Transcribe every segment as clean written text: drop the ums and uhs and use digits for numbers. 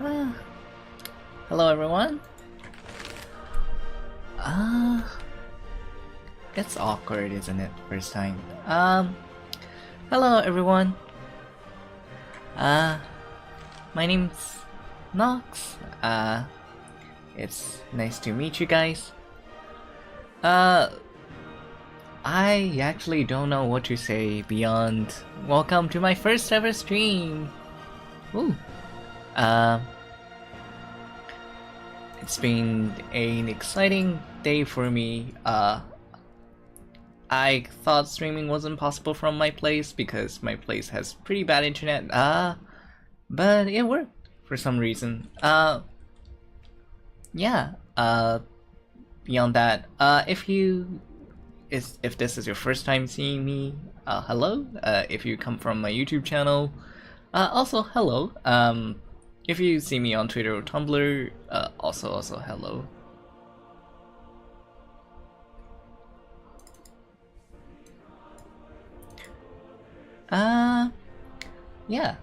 Uh, Hello everyone. Uh, it's awkward, isn't it? First time. Hello everyone. Uh, my name's Nox. It's nice to meet you guys. I actually don't know what to say beyond welcome to my first ever stream. Ooh. It's been an exciting day for me. I thought streaming wasn't possible from my place because my place has pretty bad internet. But it worked for some reason. Yeah. Beyond that, if this is your first time seeing me, hello. If you come from my YouTube channel, also hello. If you see me on Twitter or Tumblr, also hello. Yeah.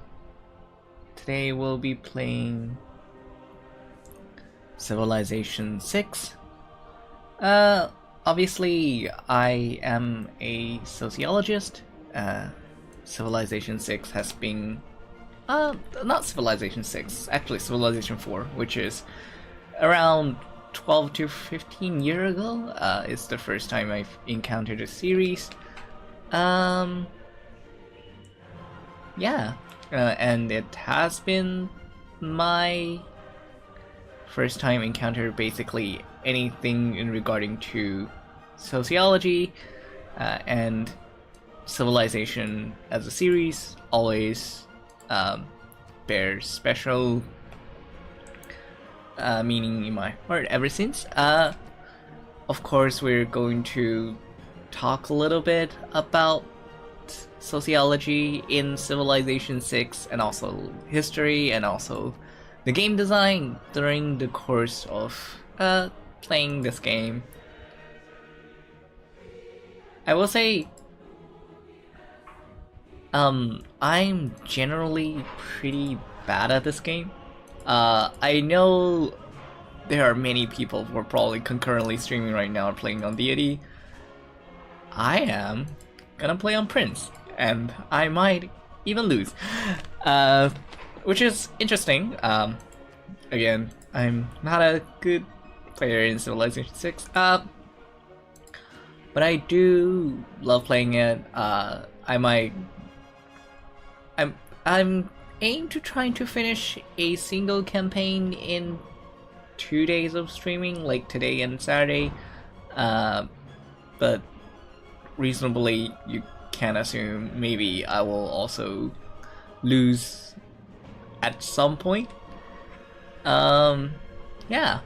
Today we'll be playing Civilization 6. Obviously I am a sociologist. Civilization 6 has been not Civilization 6, actually Civilization 4, which is around 12 to 15 years ago. It's the first time I've encountered a series. Yeah, and it has been my first time encounter basically anything in regarding to sociology, and Civilization as a series always bears special meaning in my heart ever since. Of course, we're going to talk a little bit about sociology in Civilization 6 and also history and also the game design during the course of playing this game. I will say I'm generally pretty bad at this game. I know there are many people who are probably concurrently streaming right now playing on Deity. I am gonna play on Prince, and I might even lose, which is interesting. Again, I'm not a good player in Civilization 6, but I do love playing it. I'm aiming to trying to finish a single campaign in 2 days of streaming, like today and Saturday. But reasonably, you can assume maybe I will also lose at some point. Yeah.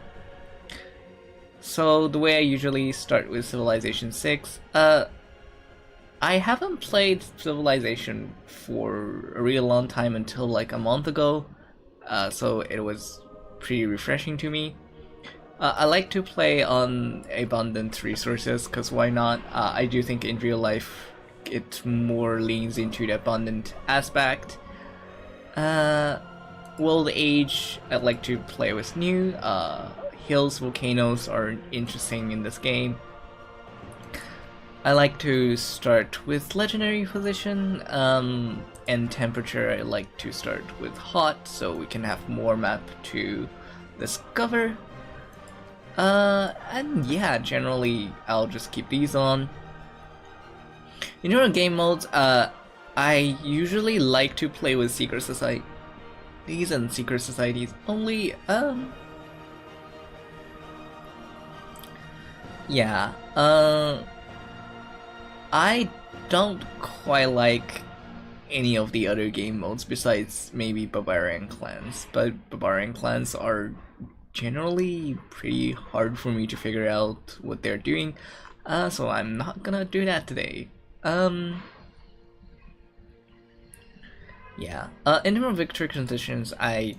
So the way I usually start with Civilization 6, I haven't played Civilization for a real long time until like a month ago, so it was pretty refreshing to me. I like to play on abundant resources, because why not? I do think in real life it more leans into the abundant aspect. World Age, I'd like to play with new. Hills, volcanoes are interesting in this game. I like to start with legendary position, and temperature I like to start with hot, so we can have more map to discover. And yeah, generally I'll just keep these on. In your game modes, I usually like to play with secret societies and secret societies only. Yeah, I don't quite like any of the other game modes besides maybe Barbarian Clans, but Barbarian Clans are generally pretty hard for me to figure out what they're doing, so I'm not gonna do that today. Yeah. In terms of victory conditions, I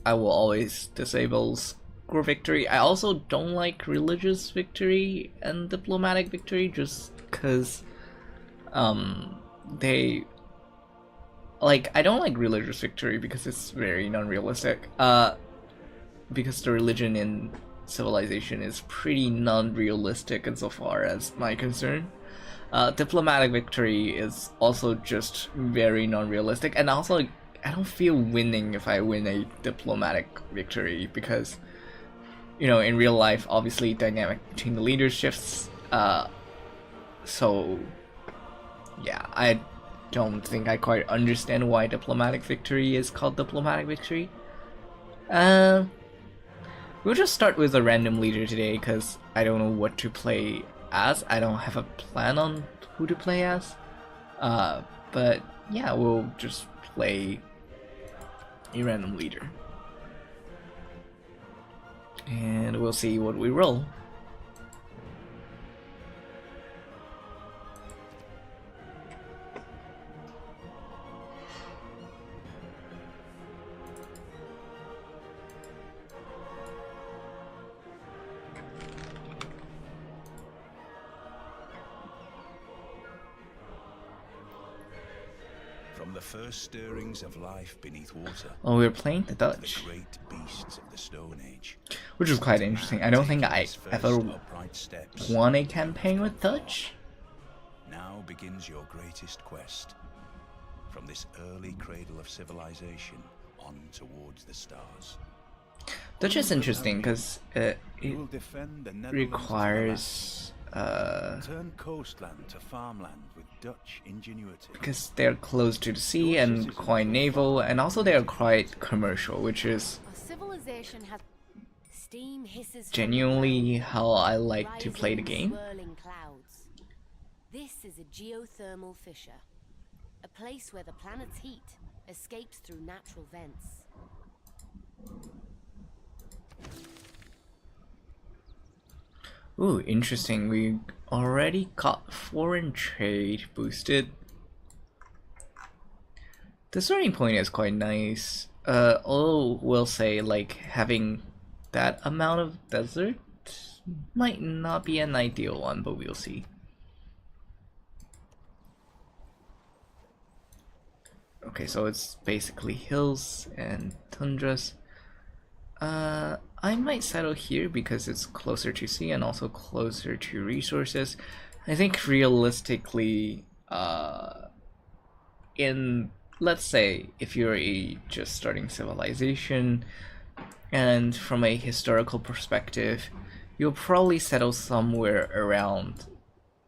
will always disable score victory. I also don't like religious victory and diplomatic victory, just because they like I don't like religious victory because it's very non-realistic. Because the religion in Civilization is pretty non-realistic insofar as my concern. Diplomatic victory is also just very non-realistic, and also I don't feel winning if I win a diplomatic victory because, you know, in real life, obviously dynamic between the leaders shifts. So yeah, I don't think I quite understand why diplomatic victory is called diplomatic victory. We'll just start with a random leader today because I don't know what to play as. I don't have a plan on who to play as. But yeah, we'll just play a random leader. And we'll see what we roll. From the first stirrings of life beneath water. Oh, we're playing the Dutch. The great beasts of the Stone Age. Which is quite interesting. I don't think I ever won a campaign with Dutch. Now begins your greatest quest. From this early cradle of civilization on towards the stars. Dutch is interesting because it requires turn coastland to farmland with Dutch ingenuity. Because they're close to the sea and quite naval, and also they're quite commercial, which is genuinely how I like to play the game. This is a geothermal fissure, a place where the planet's heat escapes through natural vents. Ooh, interesting. We already got foreign trade boosted. The starting point is quite nice. Although we'll say like having that amount of desert might not be an ideal one, but we'll see. Okay, so it's basically hills and tundras. I might settle here because it's closer to sea and also closer to resources. I think realistically, let's say if you're just starting civilization, and from a historical perspective, you'll probably settle somewhere around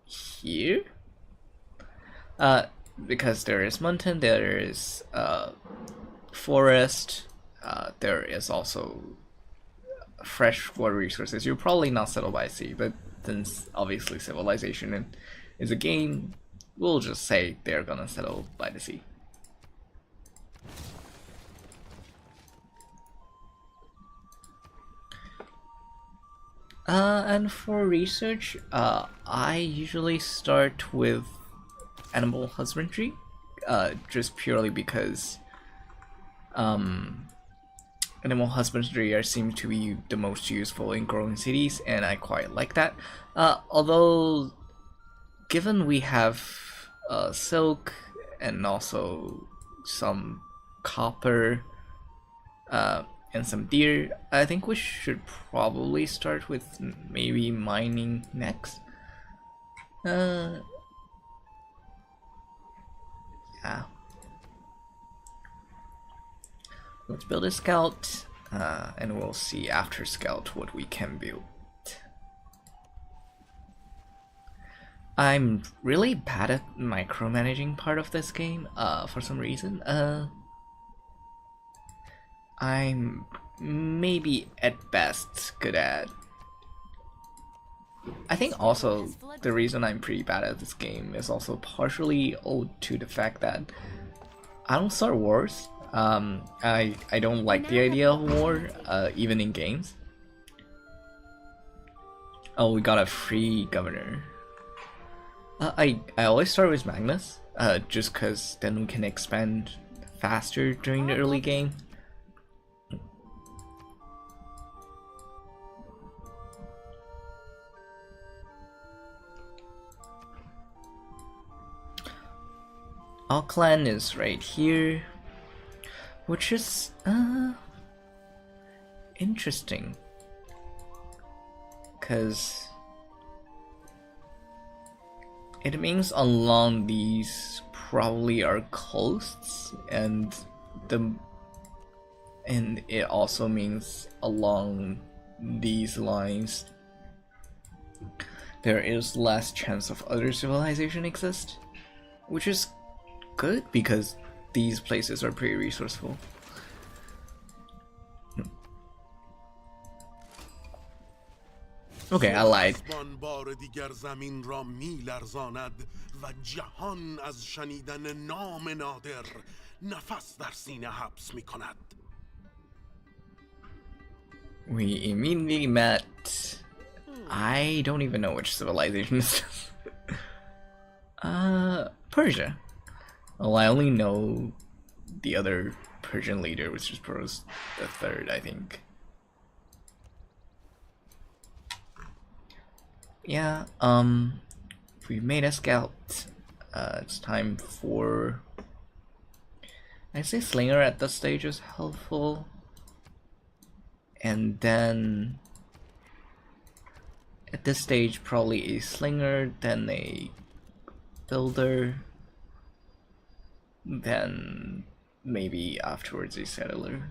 here. Because there is mountain, there is forest, there is also fresh water resources. You'll probably not settle by sea, but since obviously civilization is a game, we'll just say they're gonna settle by the sea. And for research, I usually start with animal husbandry, just purely because animal husbandry seems to be the most useful in growing cities, and I quite like that. Although, given we have silk and also some copper and some deer, I think we should probably start with maybe mining next. Yeah. Let's build a scout, and we'll see after scout what we can build. I'm really bad at micromanaging part of this game, for some reason. I'm maybe at best good at... I think also the reason I'm pretty bad at this game is also partially owed to the fact that I don't start wars. I don't like the idea of war, even in games. Oh, we got a free governor. I always start with Magnus, just cause then we can expand faster during the early game. Auckland is right here, which is interesting, because it means along these probably are coasts, and it also means along these lines there is less chance of other civilization exist, which is good because these places are pretty resourceful. Okay, I lied. بار دیگر زمین را می‌لرزاند و جهان از شنیدن نام نادر نفس در سینه حبس می‌کند. We immediately met. I don't even know which civilization this is. Persia. Well, I only know the other Persian leader, which is Peros the Third, I think. Yeah, we made a scout. It's time for... I'd say Slinger at this stage is helpful. And then... at this stage, probably a Slinger, then a Builder. Then maybe afterwards a Settler.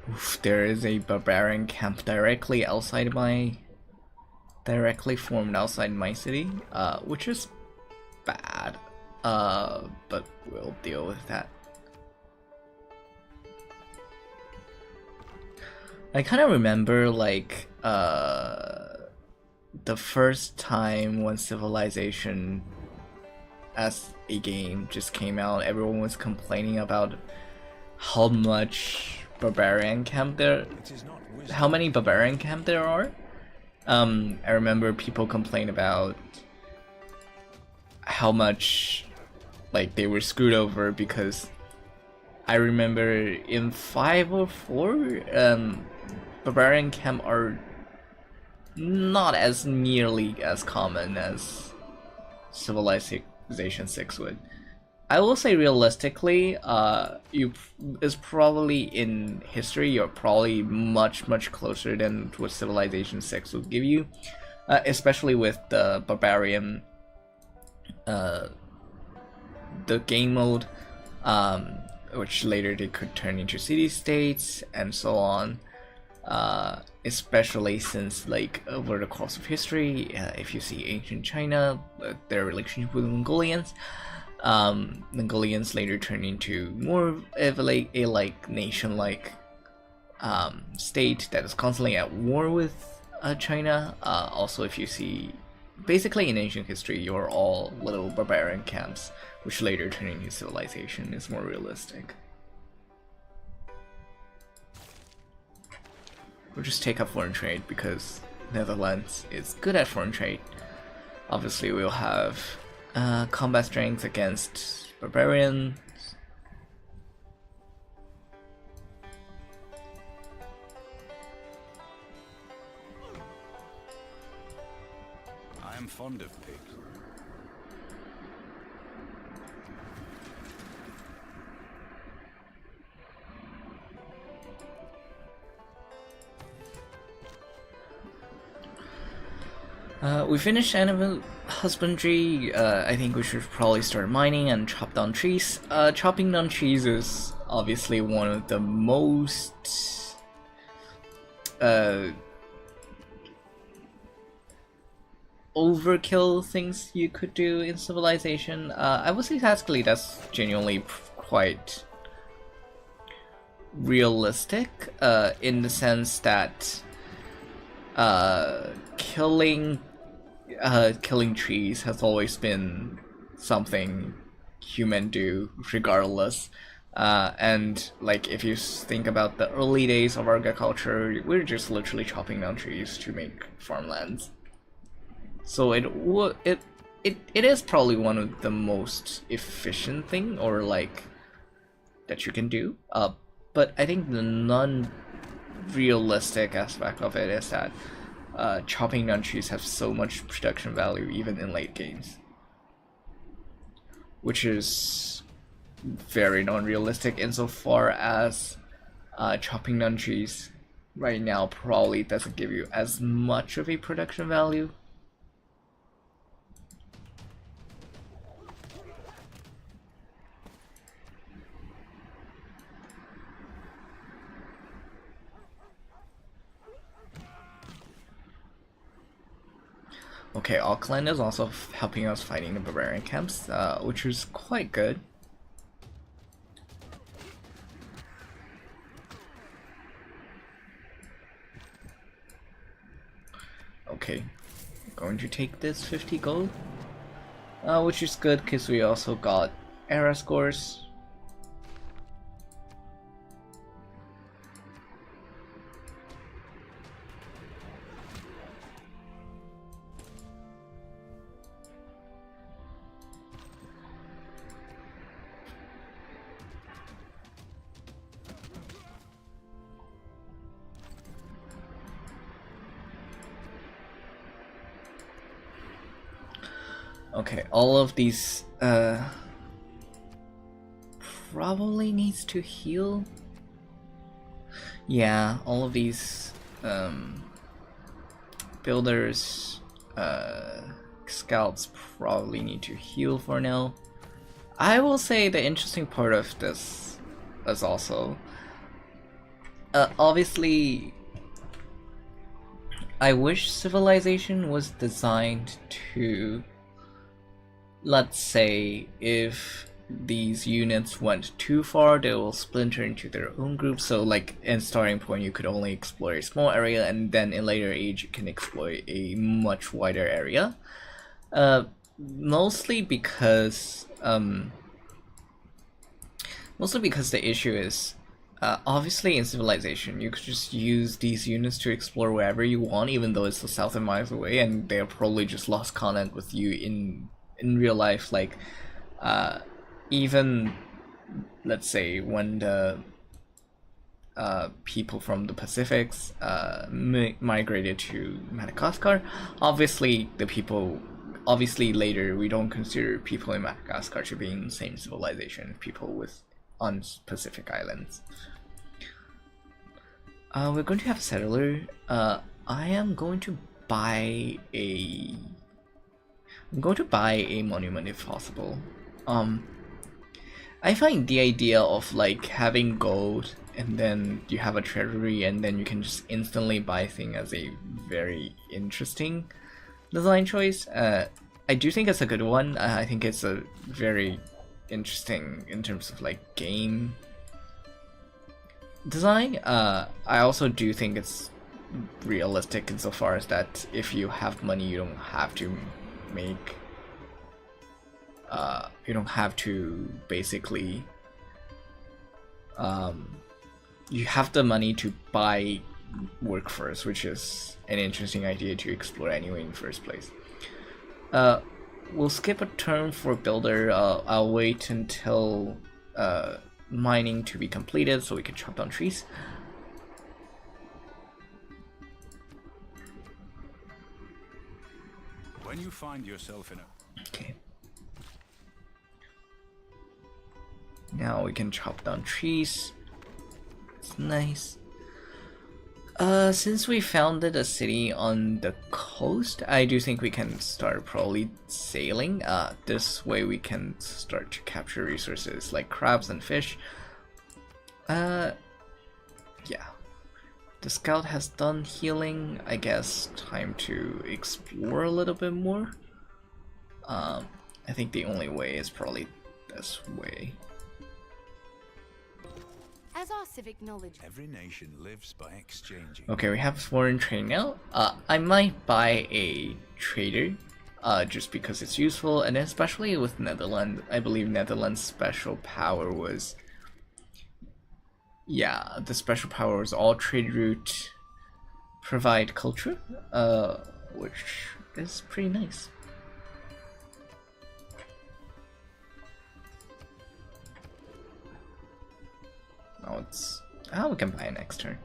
Oof, there is a barbarian camp directly formed outside my city, which is bad, but we'll deal with that. I kind of remember like the first time when Civilization as a game just came out, everyone was complaining about how much barbarian camp there, how many barbarian camp there are. I remember people complain about how much like they were screwed over, because I remember in 504 barbarian camp are not as nearly as common as Civilization 6 would. I will say realistically, is probably in history, you're probably much closer than what Civilization 6 will give you, especially with the barbarian, the game mode, which later they could turn into city-states and so on. Especially since, like, over the course of history, if you see ancient China, their relationship with Mongolians. Mongolians later turned into more of a like nation-like state that is constantly at war with China. Also, if you see, basically in ancient history, you're all little barbarian camps, which later turn into civilization. Is more realistic. We'll just take up foreign trade because Netherlands is good at foreign trade. Obviously, we'll have combat strength against barbarians. I am fond of pigs. We finished animal husbandry. I think we should probably start mining and chop down trees. Chopping down trees is obviously one of the most overkill things you could do in Civilization. I would say tactically that's genuinely quite realistic, in the sense that killing trees has always been something human do regardless. And like if you think about the early days of agriculture, we're just literally chopping down trees to make farmlands. So it is probably one of the most efficient thing, or like, that you can do. But I think the non-realistic aspect of it is that chopping down trees have so much production value even in late games, which is very non-realistic insofar as chopping down trees right now probably doesn't give you as much of a production value. Okay, Auckland is also helping us fighting the barbarian camps, which is quite good. Okay, going to take this 50 gold, which is good because we also got era scores. Okay, all of these probably needs to heal. Yeah, all of these builders, scouts probably need to heal for now. I will say the interesting part of this is also obviously I wish Civilization was designed to, let's say, if these units went too far, they will splinter into their own groups. So like in starting point you could only explore a small area, and then in later age you can explore a much wider area. Mostly because the issue is obviously in Civilization you could just use these units to explore wherever you want, even though it's 1,000 miles away, and they're probably just lost contact with you in real life. Like even let's say when the people from the Pacifics migrated to Madagascar, obviously later we don't consider people in Madagascar to be in the same civilization as people on Pacific islands. We're going to have a settler. I am going to buy a monument if possible. I find the idea of like having gold and then you have a treasury and then you can just instantly buy things as a very interesting design choice. I do think it's a good one. I think it's a very interesting in terms of like game design. I also do think it's realistic insofar as that if you have money you don't have to make basically you have the money to buy work first, which is an interesting idea to explore anyway in the first place. We'll skip a turn for builder. I'll wait until mining to be completed so we can chop down trees. When you find yourself in a... Okay. Now we can chop down trees. It's nice. Since we founded a city on the coast, I do think we can start probably sailing. This way we can start to capture resources like crabs and fish. Yeah. The scout has done healing. I guess time to explore a little bit more. I think the only way is probably this way. As our civic knowledge. Every nation lives by exchanging. Okay, we have foreign trade now. I might buy a trader, just because it's useful, and especially with Netherlands. I believe Netherlands' special power was yeah, the special powers, all trade route provide culture, which is pretty nice. Now it's we can buy next turn.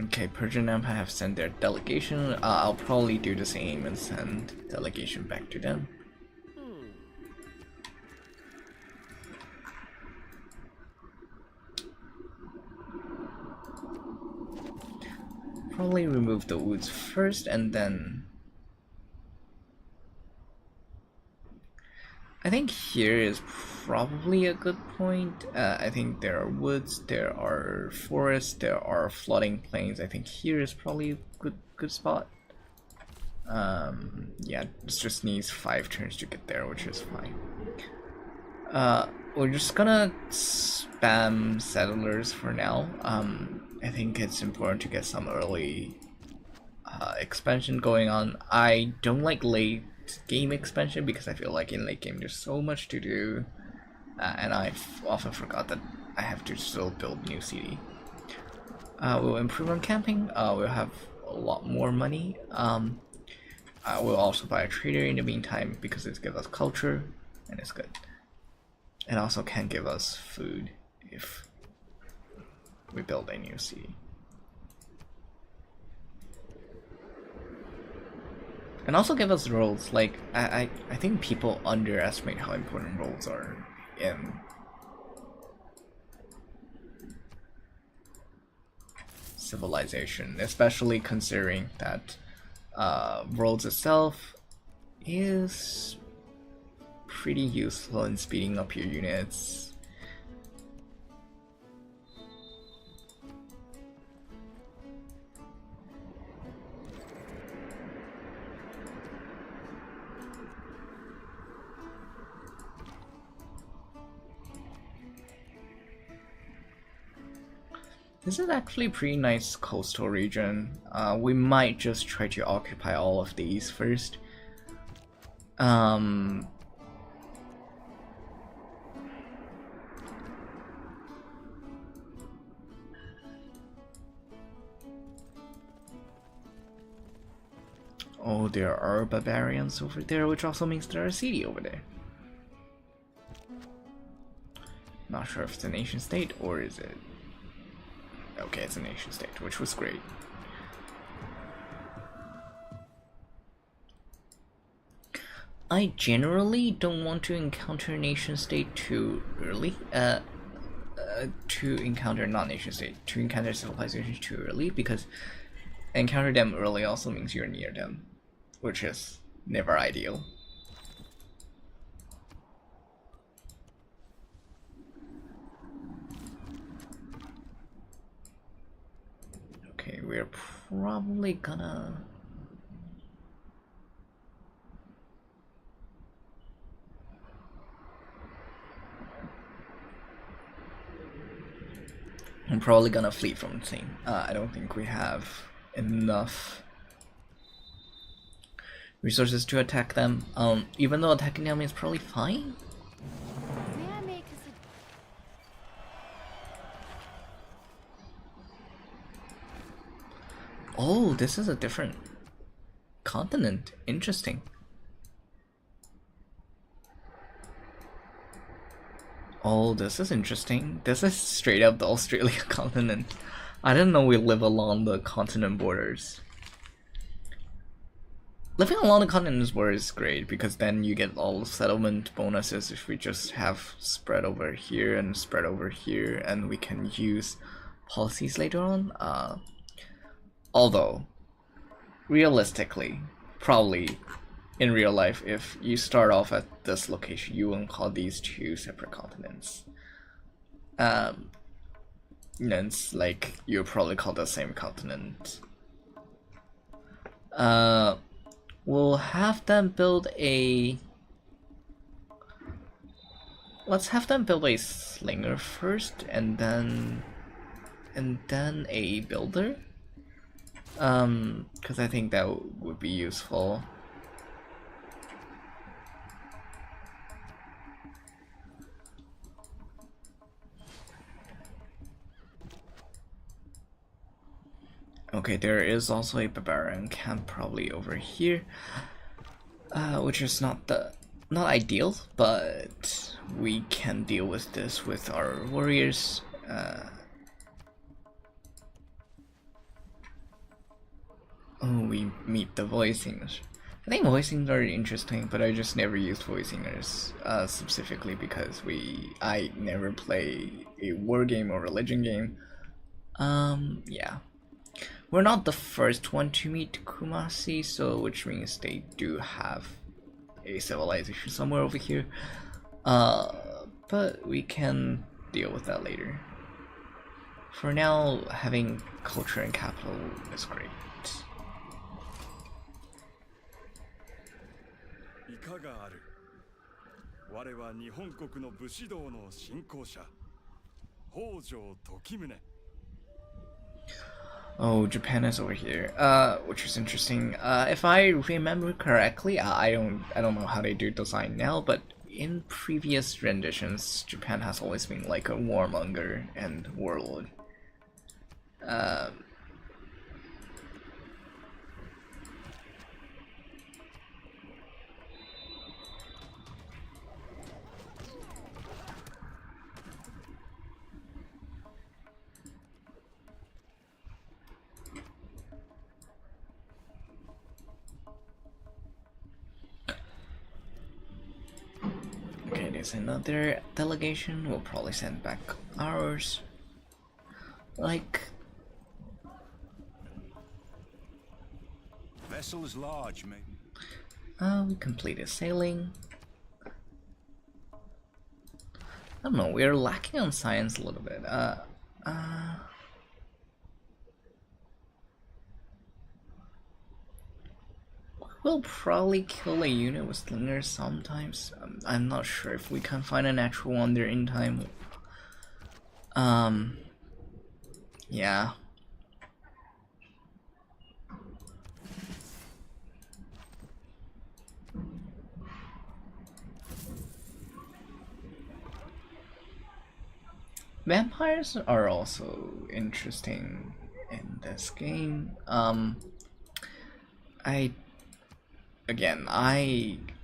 Okay, Persian Empire have sent their delegation. I'll probably do the same and send delegation back to them. Probably remove the woods first and then... I think here is probably a good point. I think there are woods, there are forests, there are flooding plains. I think here is probably a good spot. Yeah, it just needs 5 turns to get there, which is fine. We're just gonna spam settlers for now. I think it's important to get some early expansion going on. I don't like late game expansion because I feel like in late game there's so much to do, and I've often forgot that I have to still build new city. We'll improve on camping. We'll have a lot more money. We'll also buy a trader in the meantime because it gives us culture and it's good. It also can give us food if we build a new city. And also give us roles. Like I think people underestimate how important roles are in civilization, especially considering that roles itself is pretty useful in speeding up your units. This is actually a pretty nice coastal region. We might just try to occupy all of these first. Oh, there are barbarians over there, which also means there are a city over there. Not sure if it's a nation state or is it... Okay, it's a nation state, which was great. I generally don't want to encounter nation state too early. To encounter non-nation state, to encounter civilization too early, because encounter them early also means you're near them, which is never ideal. Okay, we're probably gonna... I'm probably gonna flee from the team. I don't think we have enough resources to attack them. Even though attacking them is probably fine. May I make a Oh, this is a different continent. Interesting. Oh, this is interesting. This is straight up the Australia continent. I didn't know we live along the continent borders. Living along the continent borders is great because then you get all the settlement bonuses if we just have spread over here and spread over here, and we can use policies later on. Although, realistically, probably in real life, if you start off at this location, you won't call these two separate continents. Then it's like you'll probably call the same continent. We'll have them build a let's have them build a slinger first, and then a builder. Because I think that would be useful. Okay, there is also a barbarian camp probably over here, which is not ideal, but we can deal with this with our warriors. Oh, we meet the voicings. I think voicings are interesting, but I just never used voicingers specifically because I never play a war game or religion game. Yeah. We're not the first one to meet Kumasi, so which means they do have a civilization somewhere over here. But we can deal with that later. For now, having culture and capital is great. いかがある。我は日本国の武士道の信仰者、北条時宗。 Oh, Japan is over here, which is interesting. If I remember correctly, I don't know how they do design now, but in previous renditions, Japan has always been like a warmonger and warlord. Okay, there's another delegation. We'll probably send back ours. Like, Vessel is large, mate. we completed sailing. I don't know, we're lacking on science a little bit. We'll probably kill a unit with slingers sometimes. I'm not sure if we can find a natural one there in time. Yeah. Vampires are also interesting in this game. I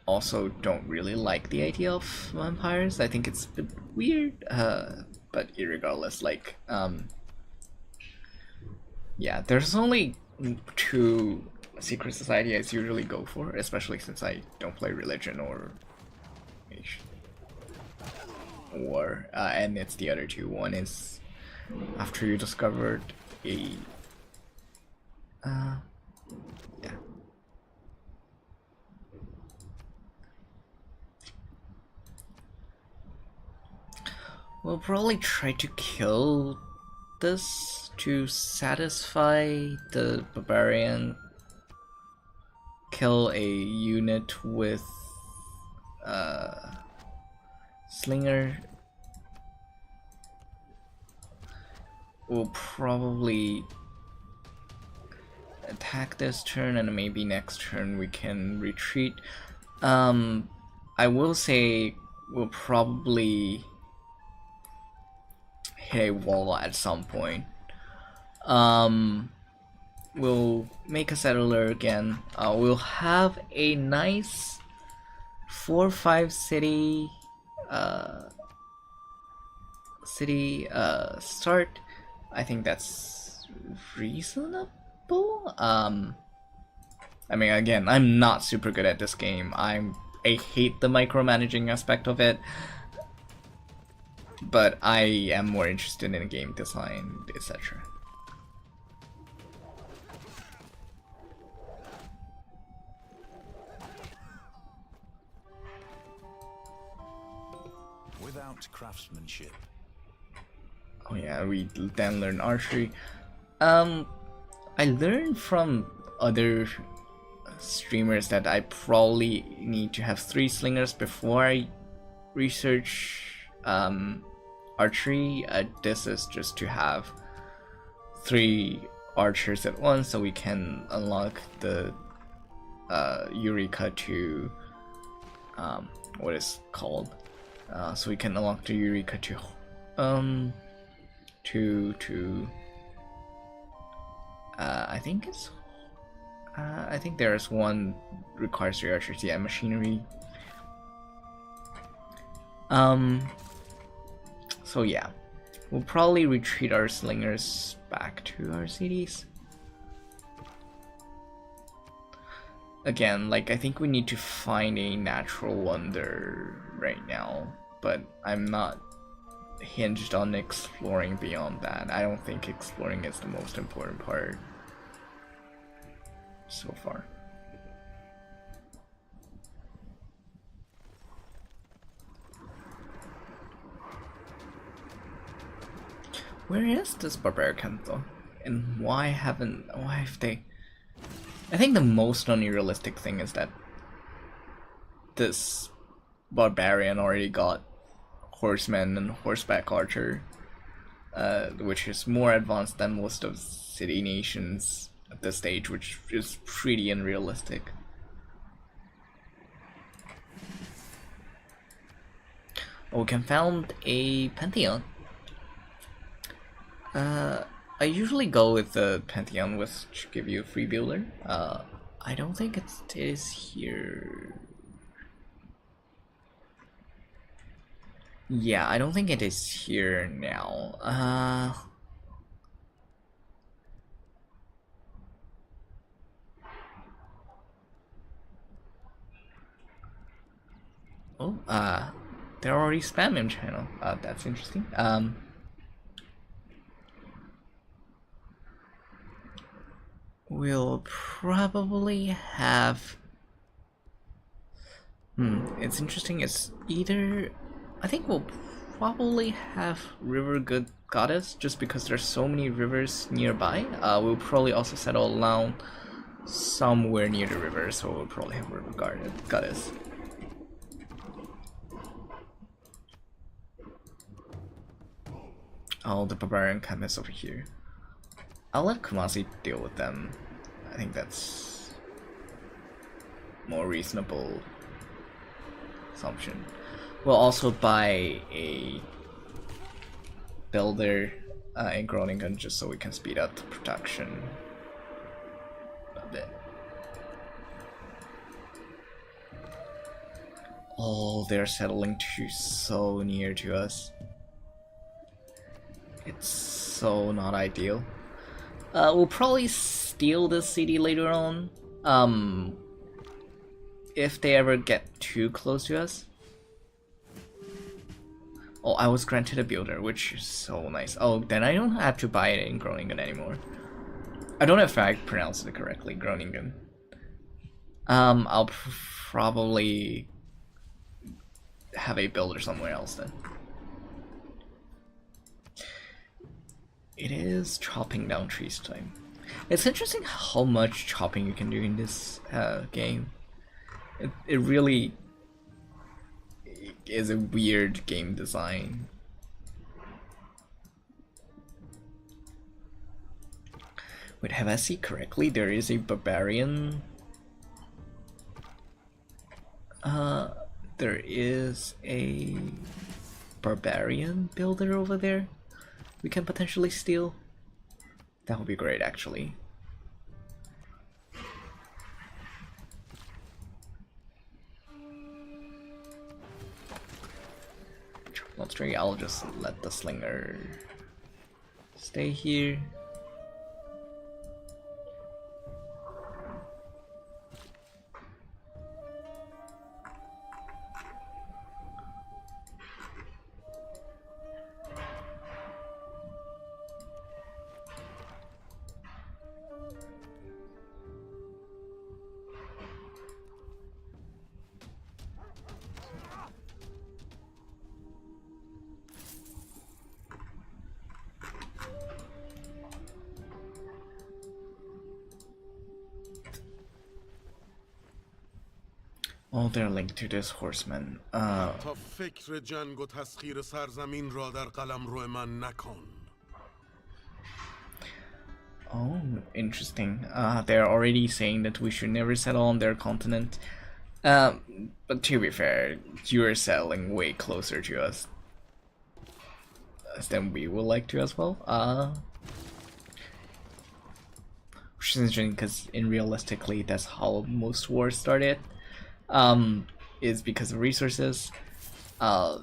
also don't really like the idea of vampires. I think it's a bit weird, but irregardless, like, yeah, there's only 2 secret societies I usually go for, especially since I don't play religion or and it's the other 2. One is after you discovered a yeah. We'll probably try to kill this to satisfy the barbarian. Kill a unit with slinger. We'll probably attack this turn, and maybe next turn we can retreat. I will say we'll probably hit a wall at some point. We'll make a settler again. We'll have a nice 4-5 city start. I think that's reasonable. I mean, again, I'm not super good at this game. I hate the micromanaging aspect of it, but I am more interested in game design, etc. Without craftsmanship. Oh yeah, we then learn archery. I learned from other streamers that I probably need to have 3 slingers before I research archery. This is just to have 3 archers at once, so we can unlock the Eureka to what is called. So we can unlock the Eureka to I think it's I think there's one requires 3 archers. Yeah, machinery. So yeah, we'll probably retreat our slingers back to our cities. Again, like, I think we need to find a natural wonder right now, but I'm not hinged on exploring beyond that. I don't think exploring is the most important part so far. Where is this barbarian though? And why have they... I think the most unrealistic thing is that this barbarian already got horseman and horseback archer, which is more advanced than most of city nations at this stage, which is pretty unrealistic. Oh, we can found a pantheon. I usually go with the Pantheon, which give you a free builder. I don't think it is here. Yeah, I don't think it is here now. They're already spamming channel. That's interesting. We'll probably have... it's interesting, it's either... I think we'll probably have River Goddess, just because there's so many rivers nearby. We'll probably also settle along somewhere near the river, so we'll probably have River Goddess. Oh, the Barbarian camp is over here. I'll let Kumasi deal with them. I think that's more reasonable assumption. We'll also buy a builder in Groningen just so we can speed up the production a bit. Oh, they're settling so near to us. It's so not ideal. We'll probably steal this city later on, if they ever get too close to us. Oh, I was granted a builder, which is so nice. Oh, then I don't have to buy it in Groningen anymore. I don't know if I pronounced it correctly, Groningen. I'll probably have a builder somewhere else then. It is chopping down trees time. It's interesting how much chopping you can do in this game. It really is a weird game design. Wait, have I seen correctly? There is a barbarian. There is a barbarian builder over there we can potentially steal. That would be great, actually. Not straight, I'll just let the slinger stay here. Oh, they're linked to this horseman. تا فکر جنگ و تسخیر سرزمین را در قلمرو من نکن. Oh, interesting. They're already saying that we should never settle on their continent. But to be fair, you're settling way closer to us than we would like to as well. Which is interesting because realistically, that's how most wars started. Is because of resources. Yeah.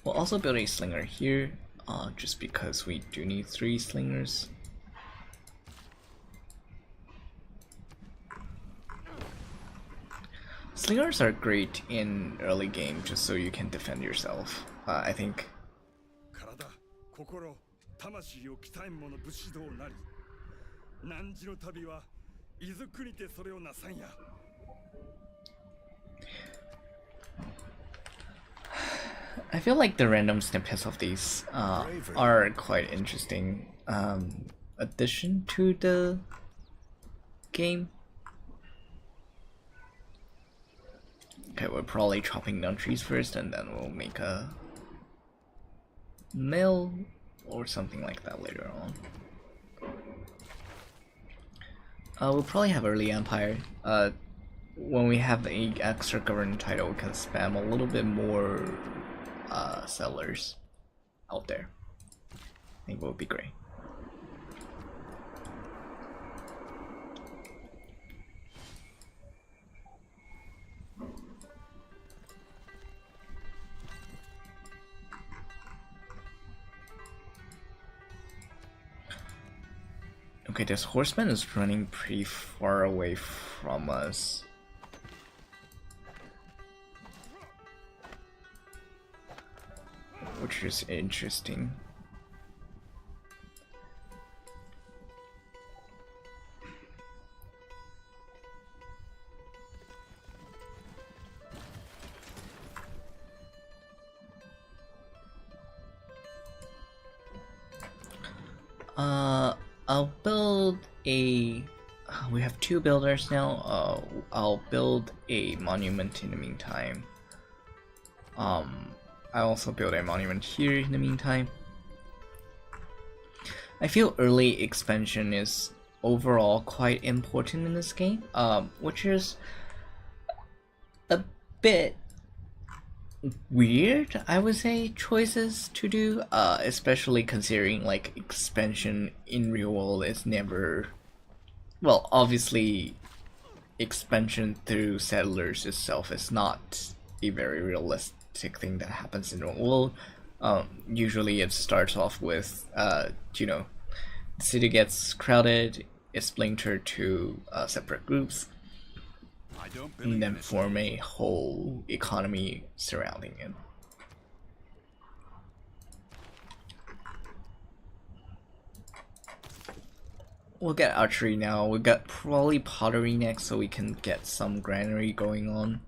We'll also build a slinger here, just because we do need 3 slingers. Slingers are great in early game, just so you can defend yourself. I think. 体、心、魂を鍛えん者武士道なり。汝の旅は伊豆国てそれをなさんや。I feel like the random snippets of these are quite interesting addition to the game. Okay, we're probably chopping down trees first, and then we'll make a mill or something like that later on. We'll probably have early empire. When we have the extra government title, we can spam a little bit more settlers out there. I think it would be great. Okay, this horseman is running pretty far away from us. Which is interesting. I'll build a... We have 2 builders now. I'll build a monument in the meantime. I also build a monument here in the meantime. I feel early expansion is overall quite important in this game, which is a bit weird, I would say, choices to do, especially considering like expansion in real world is never, well, obviously expansion through settlers itself is not a very realistic thing that happens in the world. Usually it starts off with you know, the city gets crowded, it's splintered to separate groups, and then form a whole economy surrounding it. We'll get archery now. We got probably pottery next, so we can get some granary going on.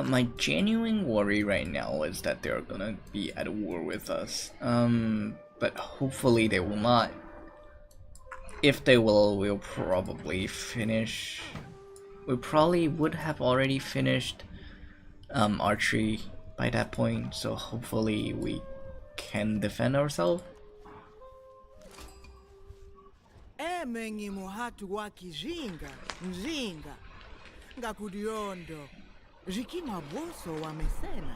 My genuine worry right now is that they're gonna be at war with us. But hopefully they will not. If they will, we'll probably finish. We probably would have already finished archery by that point, so hopefully we can defend ourselves. Emengi muhatu wa kijinga, mzinga, ngakudiondo. Jikima boso wa mesena.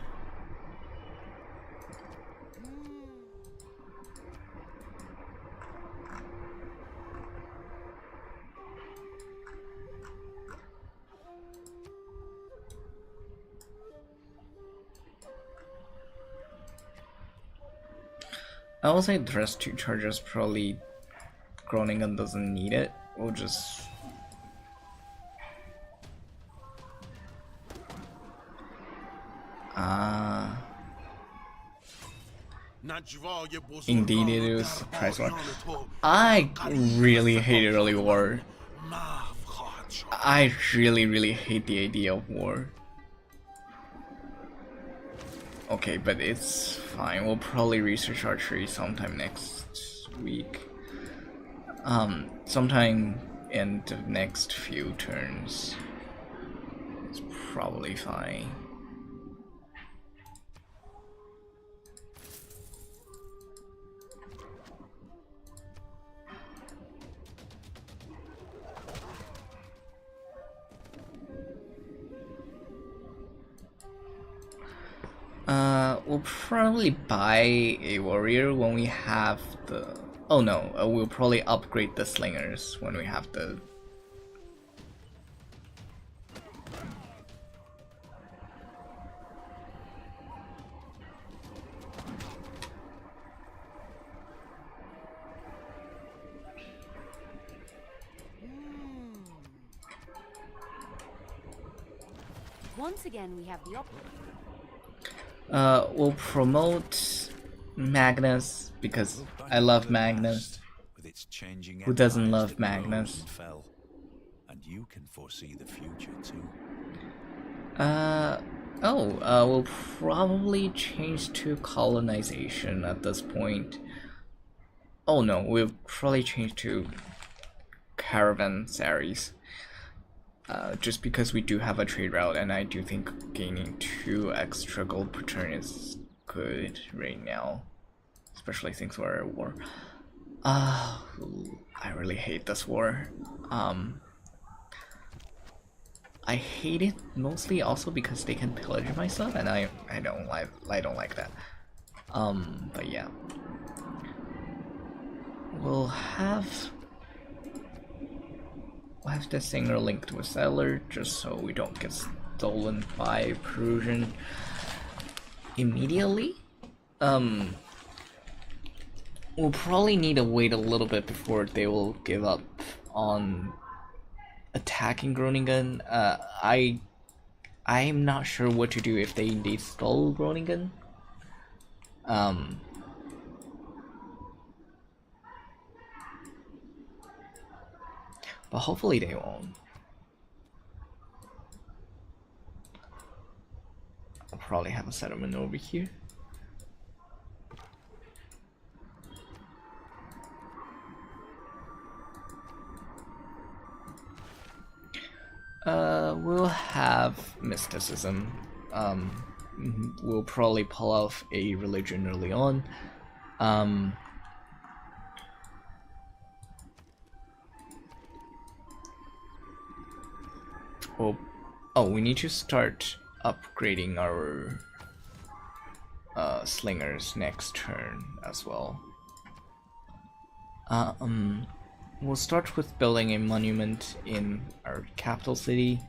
I will say the rest 2 charges probably Groningen doesn't need it, we'll just... Indeed it is price war. I really hate early war. I really hate the idea of war. Okay, but it's fine. We'll probably research archery sometime next week. Sometime in the next few turns. It's probably fine. We'll probably buy a warrior when we have the... Oh no, we'll probably upgrade the slingers when we have the... Once again, we have the option. We'll promote Magnus because I love Magnus. Who doesn't love Magnus? And you can foresee the future too. We'll probably change to colonization at this point. Oh no, we'll probably change to caravansaries. Just because we do have a trade route, and I do think gaining 2 extra gold per turn is good right now. Especially since we're at war. I really hate this war. I hate it mostly also because they can pillage my stuff, and I don't like that. But yeah. We'll have the singer linked to a settler just so we don't get stolen by Perusian immediately. We'll probably need to wait a little bit before they will give up on attacking Groningen. I'm not sure what to do if they indeed stole Groningen. But hopefully they won't. I'll probably have a settlement over here. We'll have mysticism. We'll probably pull off a religion early on. We need to start upgrading our slingers next turn as well. We'll start with building a monument in our capital city.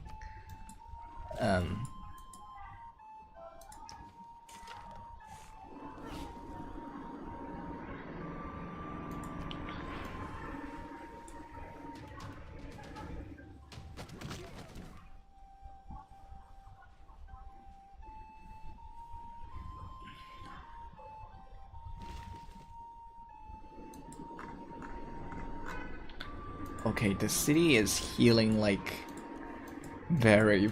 Okay, the city is healing like very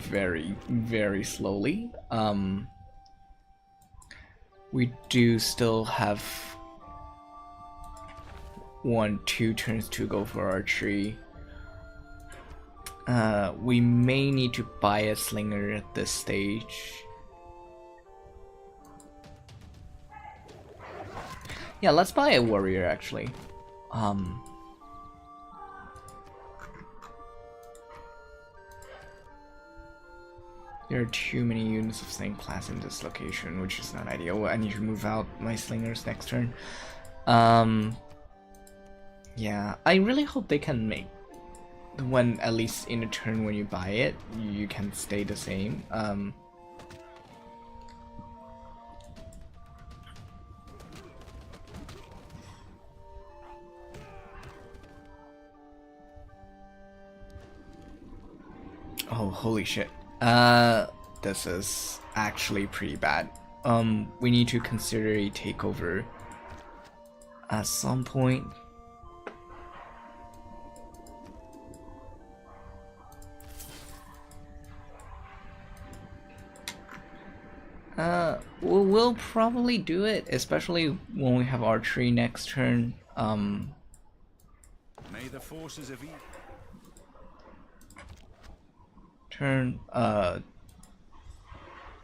slowly. We do still have 1-2 turns to go for archery. We may need to buy a slinger at this stage. Yeah, let's buy a warrior actually. There are too many units of same class in this location, which is not ideal. I need to move out my slingers next turn. Yeah, I really hope they can make, when at least in a turn when you buy it, you can stay the same. Oh, holy shit. This is actually pretty bad. We need to consider a takeover at some point. We'll probably do it, especially when we have archery next turn. May the forces of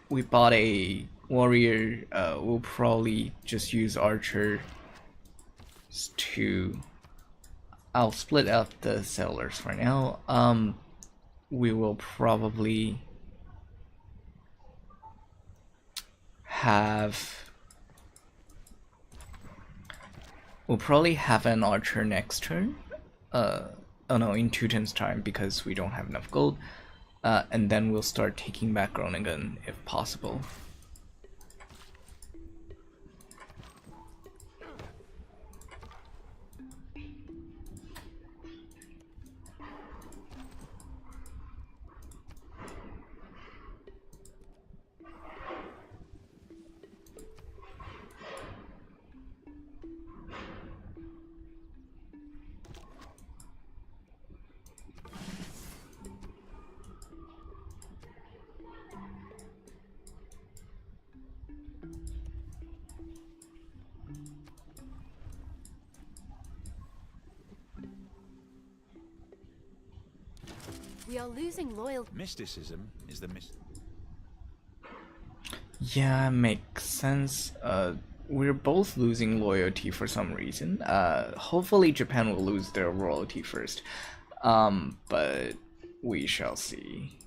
We bought a warrior. We'll probably just use archer to. I'll split up the settlers for now. We will probably we'll probably have an archer next turn. Oh no, in 2 turns time because we don't have enough gold. And then we'll start taking back Groningen if possible. We are losing loyal. mysticism is the Yeah, makes sense. We're both losing loyalty for some reason. Hopefully Japan will lose their royalty first. But we shall see.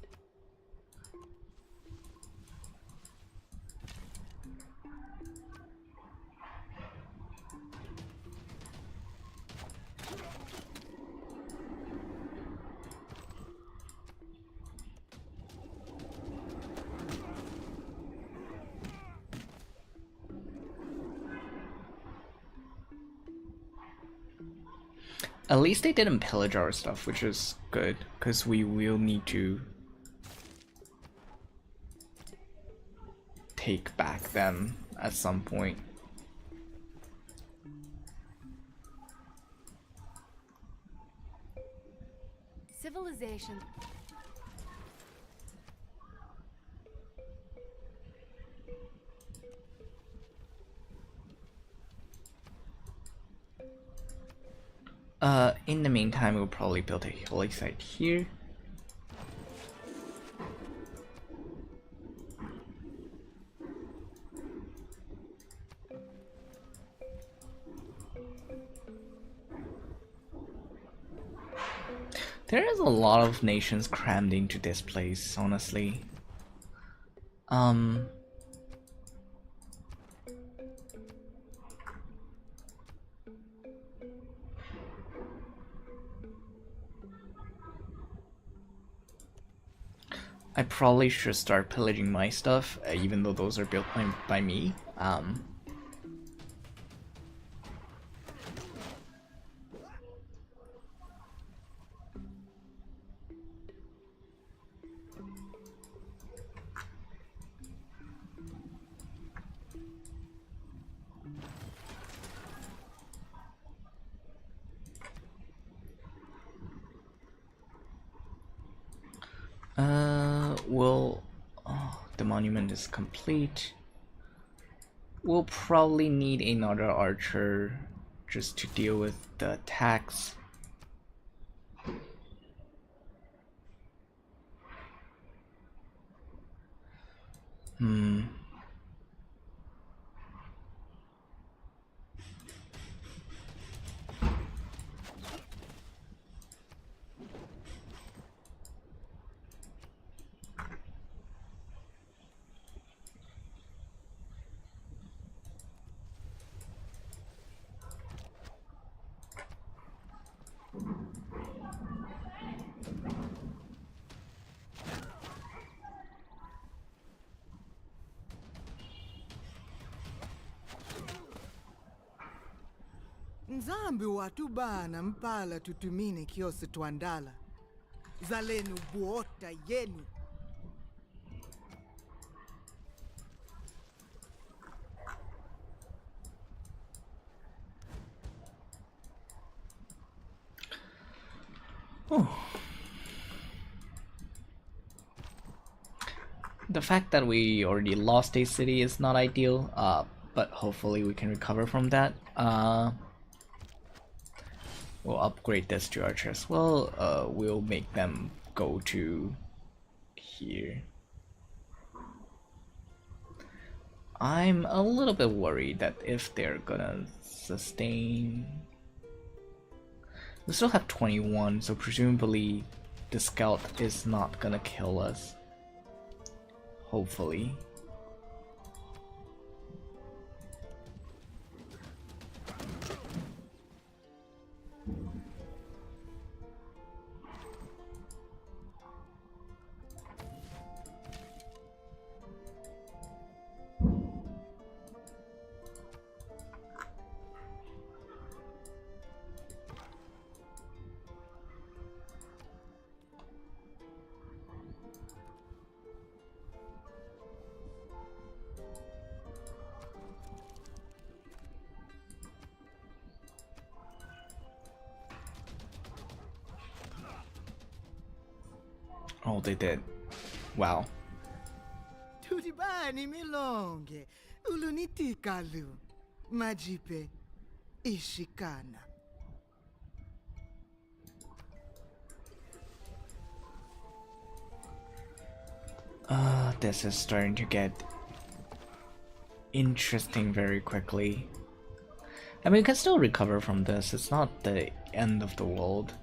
At least they didn't pillage our stuff, which is good, because we will need to take back them at some point. Civilization. In the meantime, we'll probably build a holy site here. There is a lot of nations crammed into this place, honestly. I probably should start pillaging my stuff, even though those are built by me. The monument is complete. We'll probably need another archer just to deal with the attacks. Nzambi watubana mpala tutumine kiosi twandala. zalenu buota yenu. The fact that we already lost a city is not ideal, but hopefully we can recover from that. We'll upgrade this to archer as well. We'll make them go to here. I'm a little bit worried that if they're gonna sustain... We still have 21, so presumably the scout is not gonna kill us. Hopefully. Oh, they did. Wow. Tutti bani milonge. Uluniti kalu. Majipe. Ishikana. This is starting to get interesting very quickly. I mean, we can still recover from this. It's not the end of the world.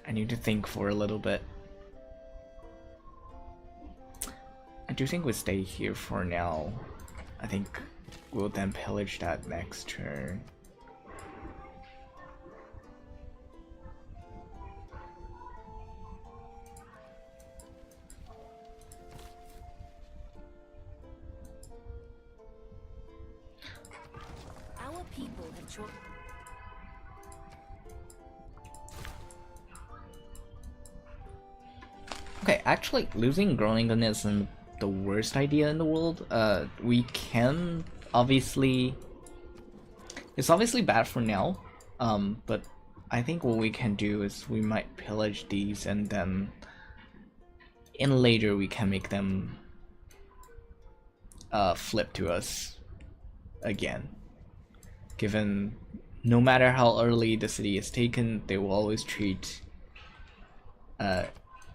I need to think for a little bit. I do think we stay here for now. I think we'll then pillage that next turn. Our people have chosen. Okay, actually, losing Groningen isn't the worst idea in the world. We can obviously... It's obviously bad for now, but I think what we can do is we might pillage these and then in later we can make them flip to us again. Given no matter how early the city is taken, they will always treat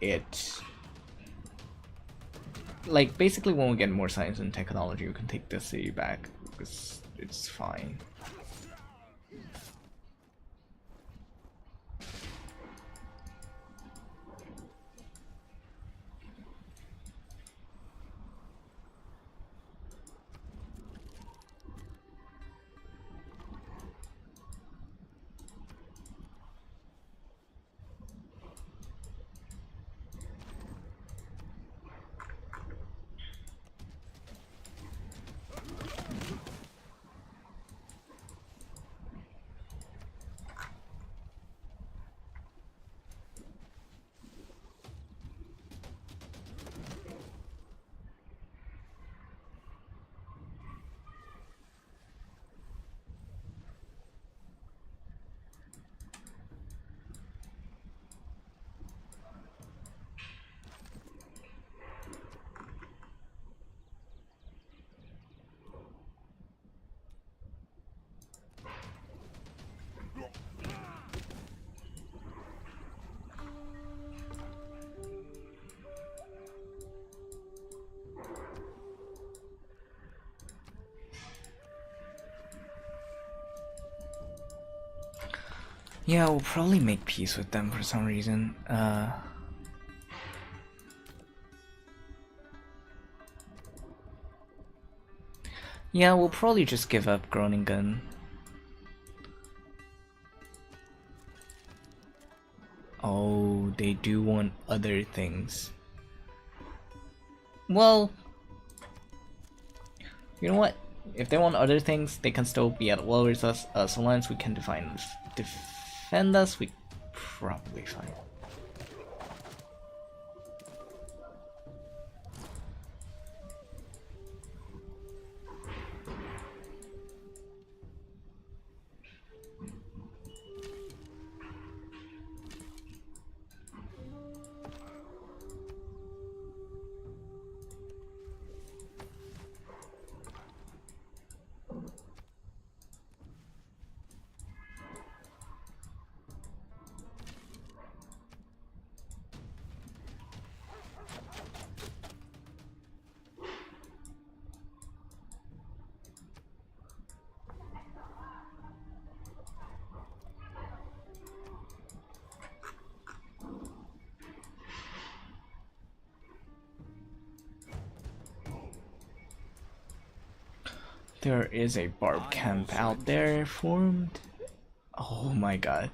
it like basically when we get more science and technology we can take the city back because it's fine. Yeah, we'll probably make peace with them for some reason. Yeah, we'll probably just give up Groningen. Oh, they do want other things. Well, you know what? If they want other things, they can still be at war with us. So long as we can defend us, we probably fine. There is a barb camp out there formed. Oh my god.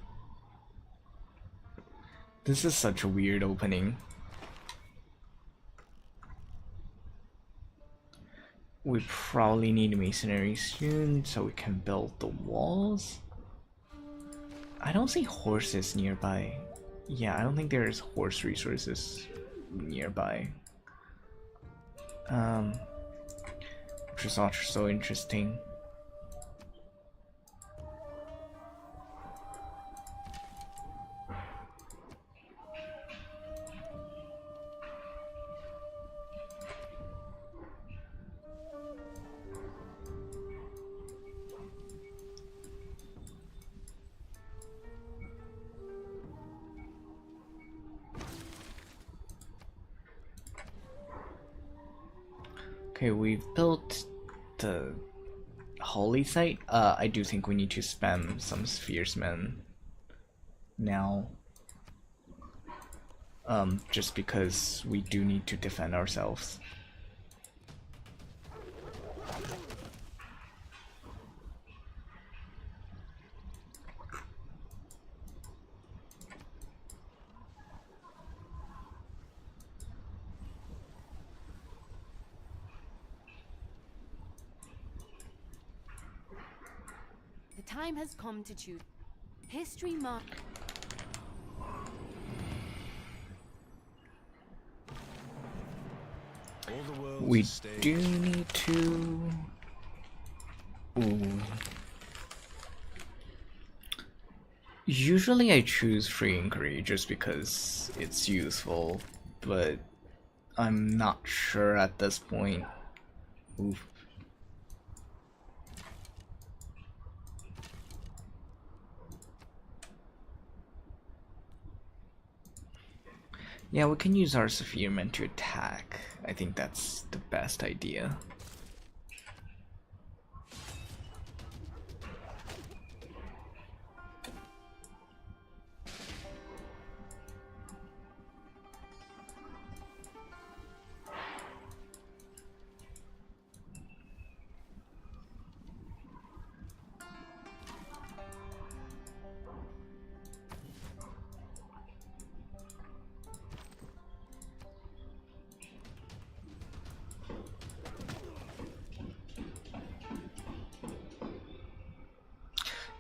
This is such a weird opening. We probably need masonry soon so we can build the walls. I don't see horses nearby. Yeah, I don't think there's horse resources nearby. Which is also so interesting. Okay, we've built the holy site. I do think we need to spam some spheresmen now. Just because we do need to defend ourselves. The time has come to choose. History mark. We do need to... Ooh. Usually I choose free inquiry just because it's useful, but I'm not sure at this point. Oof. Yeah, we can use our Spheremen to attack. I think that's the best idea.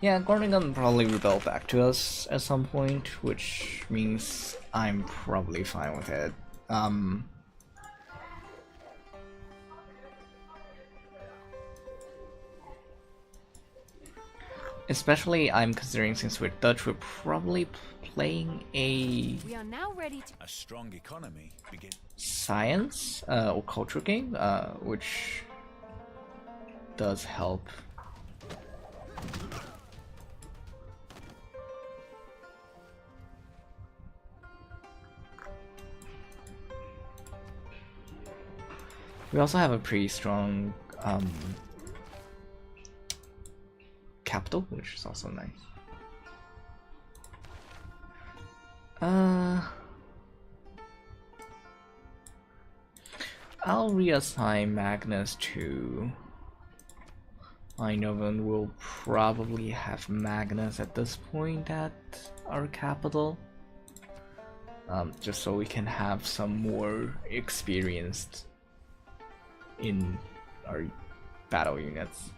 Yeah, Gorningham probably rebel back to us at some point, which means I'm probably fine with it. Especially, I'm considering since we're Dutch, we're probably playing a... We are now ready to... A strong economy begins. Science or culture game, which does help. We also have a pretty strong capital, which is also nice. I'll reassign Magnus to Eindhoven. We'll probably have Magnus at this point at our capital. Just so we can have some more experienced in our battle units.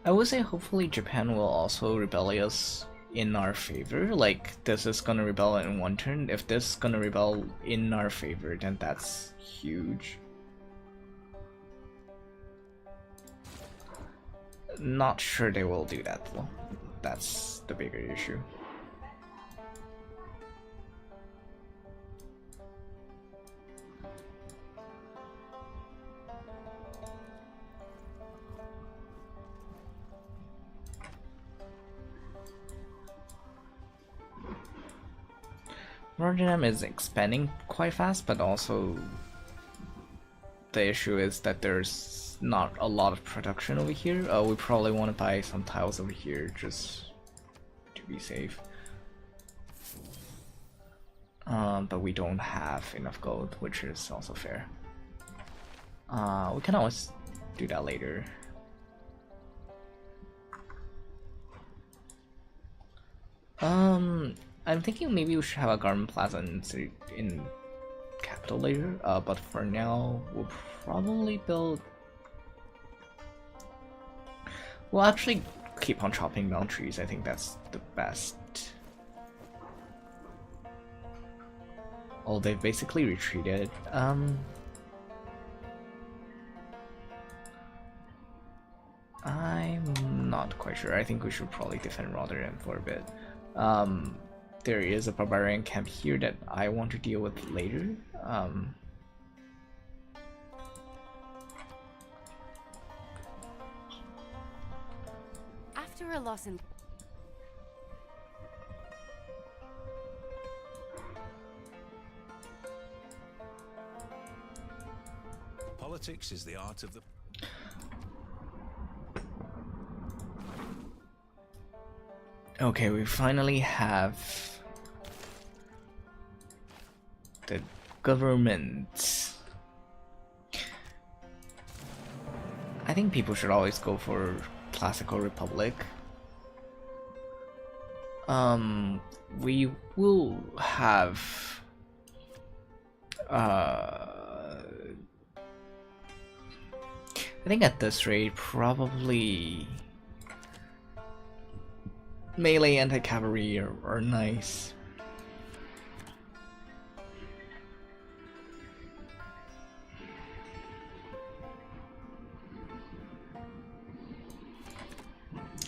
I would say hopefully Japan will also rebellious in our favor. Like, this is gonna rebel in one turn. If this is gonna rebel in our favor, then that's huge. Not sure they will do that though. That's the bigger issue. Rotterdam is expanding quite fast, but also the issue is that there's not a lot of production over here. We probably want to buy some tiles over here just to be safe. But we don't have enough gold, which is also fair. We can always do that later. I'm thinking maybe we should have a garden plaza in capital later, but for now we'll probably build. We'll actually keep on chopping down trees. I think that's the best. Oh, they've basically retreated. I'm not quite sure. I think we should probably defend Rotterdam for a bit. There is a barbarian camp here that I want to deal with later. After a loss in... Politics is the art of the... Okay, we finally have the government. I think people should always go for classical republic. We will have I think at this rate probably melee anti-cavalry are nice.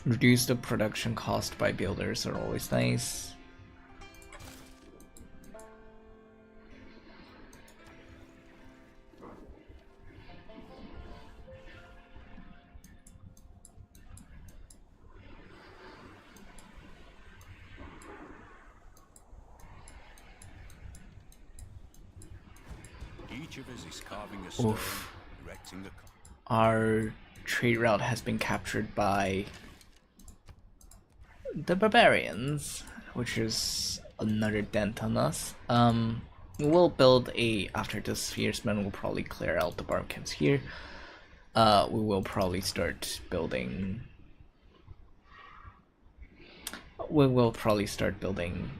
Reduce the production cost by builders are always nice. Each of us is carving a stone, erecting a... Our trade route has been captured by the barbarians, which is another dent on us. We'll build a, after this fierceman, we'll probably clear out the barb camps here. We will probably start building. We will probably start building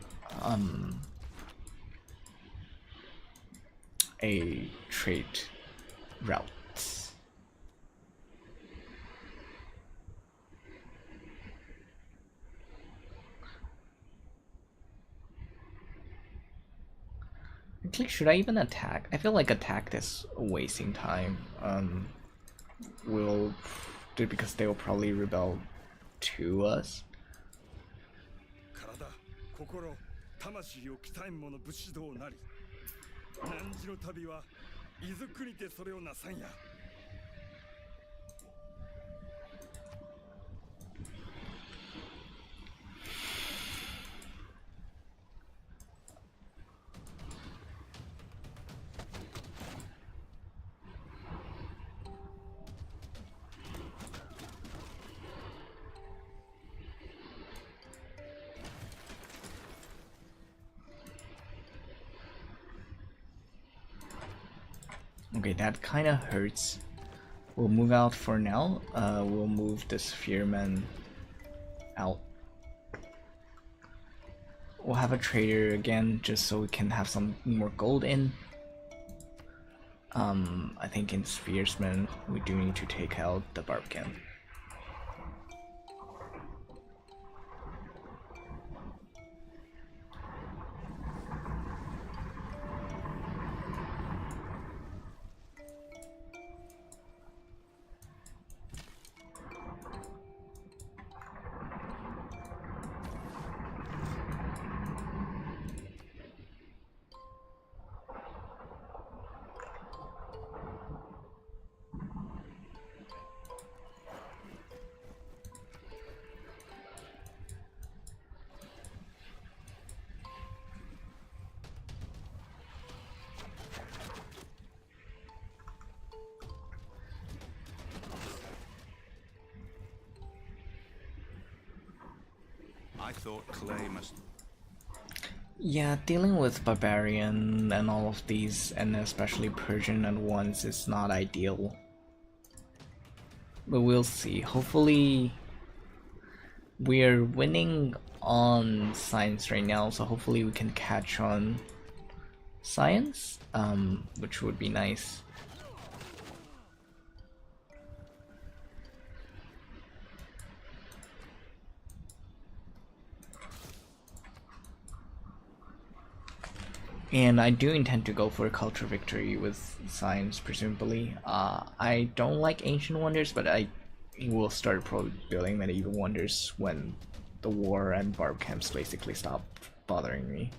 a trade route. Actually, should I even attack? I feel like attack is wasting time. We'll do it because they will probably rebel to us. 体、心、魂を鍛えん者武士道なり。汝の旅は伊豆国でそれをなさんや。 Okay, that kind of hurts. We'll move out for now. We'll move the Sphereman out. We'll have a trader again just so we can have some more gold in. I think in Spheresman we do need to take out the Barbican. I thought clay must... Yeah, dealing with Barbarian and all of these, and especially Persian at once, is not ideal. But we'll see. Hopefully, we're winning on science right now, so hopefully we can catch on science, which would be nice. And I do intend to go for a culture victory with science, presumably. I don't like ancient wonders, but I will start probably building medieval wonders when the war and barb camps basically stop bothering me.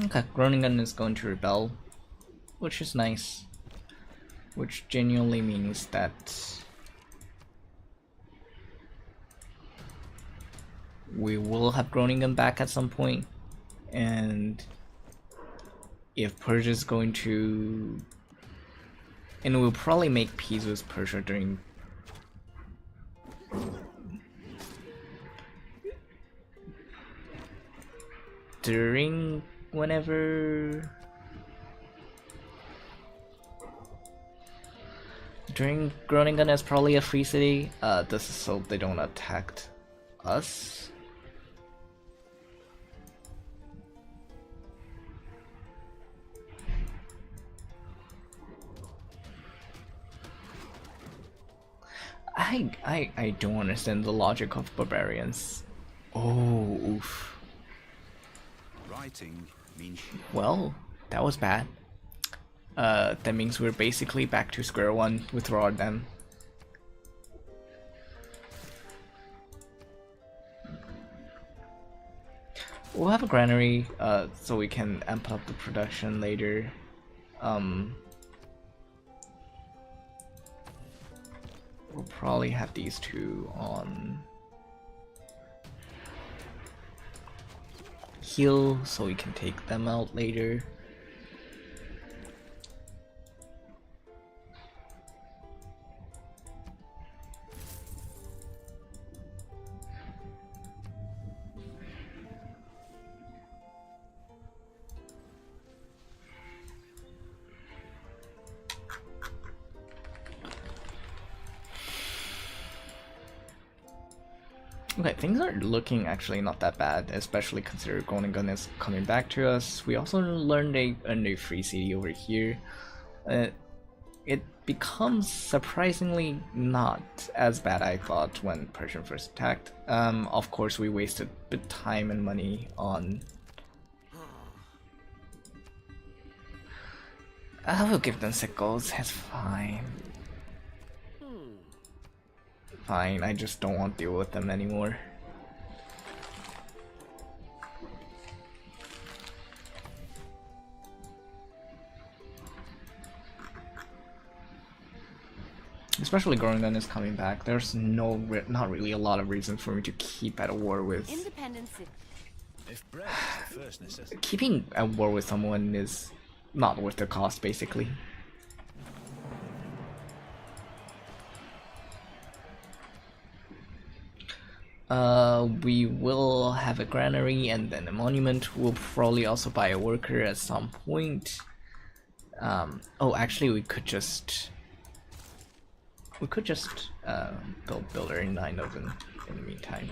Okay, Groningen is going to rebel, which is nice. Which genuinely means that we will have Groningen back at some point, and if Persia is going to... And we'll probably make peace with Persia during whenever... During Groningen is probably a free city. This is so they don't attack us. I don't understand the logic of barbarians. Oh, oof. Writing means... Well, that was bad. That means we're basically back to square one with Rotterdam. We'll have a granary, so we can amp up the production later. We'll probably have these two on heal, so we can take them out later. Okay, things are looking actually not that bad, especially considering Groningen is coming back to us. We also learned a new free city over here. It becomes surprisingly not as bad I thought when Persian first attacked. Of course, we wasted a bit of time and money on. I will give them sickles. It's fine. Fine. I just don't want to deal with them anymore. Especially Groningen is coming back. There's not really a lot of reason for me to keep at a war with. Independence. If bread is the first necessity. Keeping at war with someone is not worth the cost, basically. We will have a granary and then a monument. We'll probably also buy a worker at some point. Oh, actually, we could just build builder in Eindhoven in the meantime.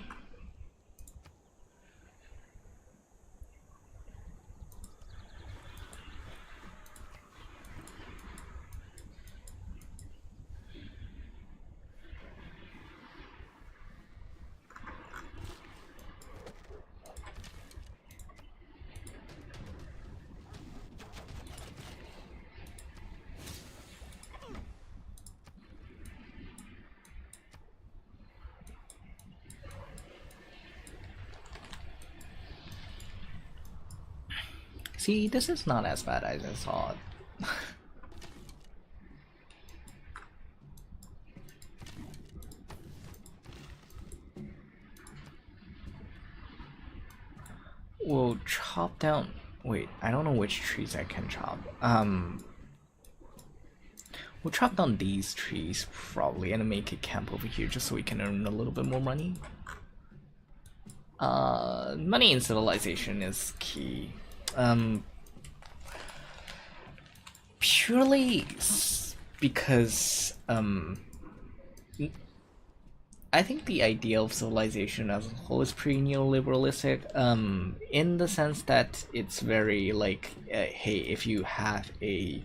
See, this is not as bad as I thought. We'll chop down. Wait, I don't know which trees I can chop. We'll chop down these trees probably and make a camp over here just so we can earn a little bit more money. Money in civilization is key. Purely because I think the idea of civilization as a whole is pretty neoliberalistic, in the sense that it's very like, hey, if you have a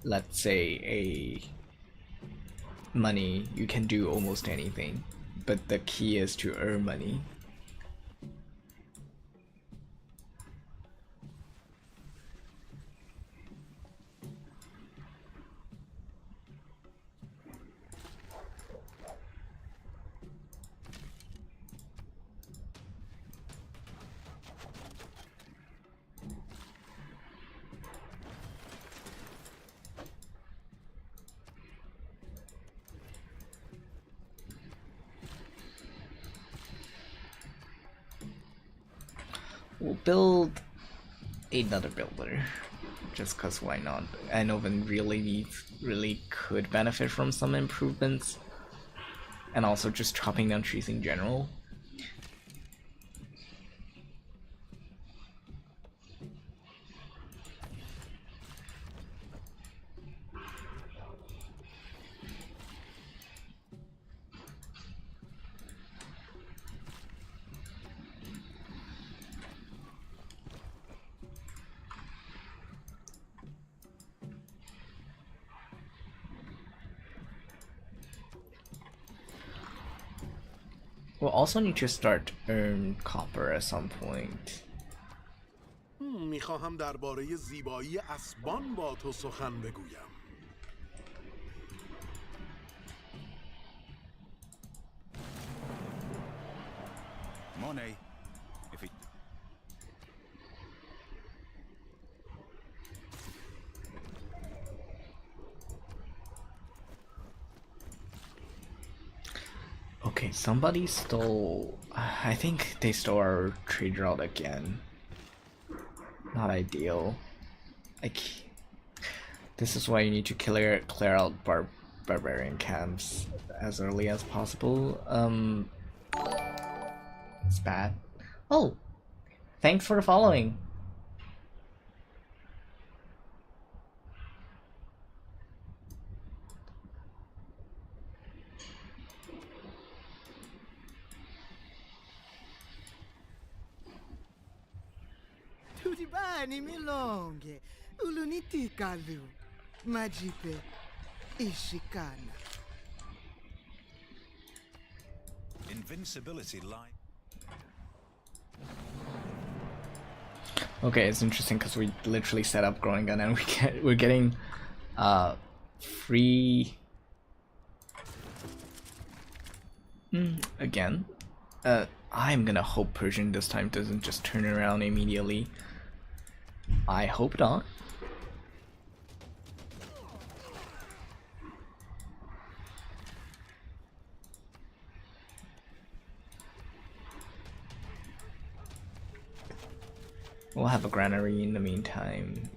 let's say a money, you can do almost anything, but the key is to earn money. We'll build another builder, just cause why not? Eindhoven really could benefit from some improvements, and also just chopping down trees in general. We'll also need to start earn copper at some point. میخواهم درباره زیبایی اسبان با تو سخن بگویم. Monet, if it... Okay, somebody stole. I think they stole our trade route again. Not ideal. This is why you need to clear out barbarian camps as early as possible. It's bad. Oh, thanks for the following. bani milonge. Uluniti kalu. Majipe. Ishikana. Invincibility lies. Okay, it's interesting because we literally set up growing gun and we're getting free again. I'm gonna hope Persian this time doesn't just turn around immediately. I hope not. We'll have a granary in the meantime.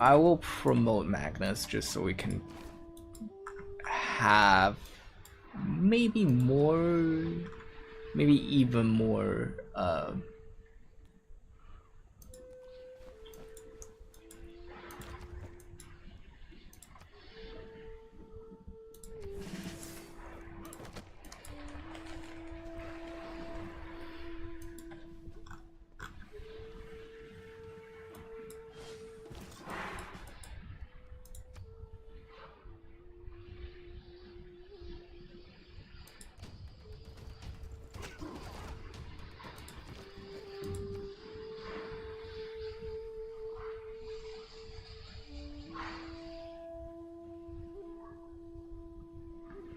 I will promote Magnus just so we can have maybe even more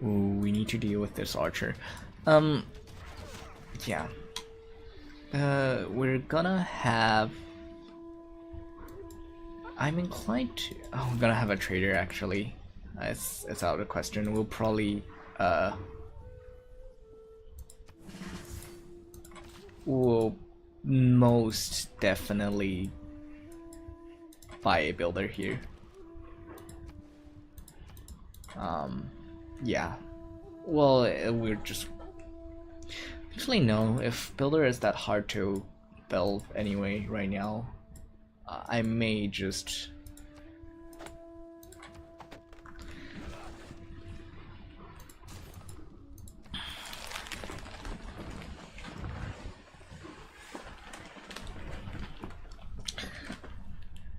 ooh, we need to deal with this archer. Yeah. We're gonna have... I'm inclined to... Oh, we're gonna have a trader actually. It's out of the question. We'll probably we'll most definitely buy a builder here. Yeah. Well, we're just... Actually, no. If builder is that hard to build anyway right now, I may just...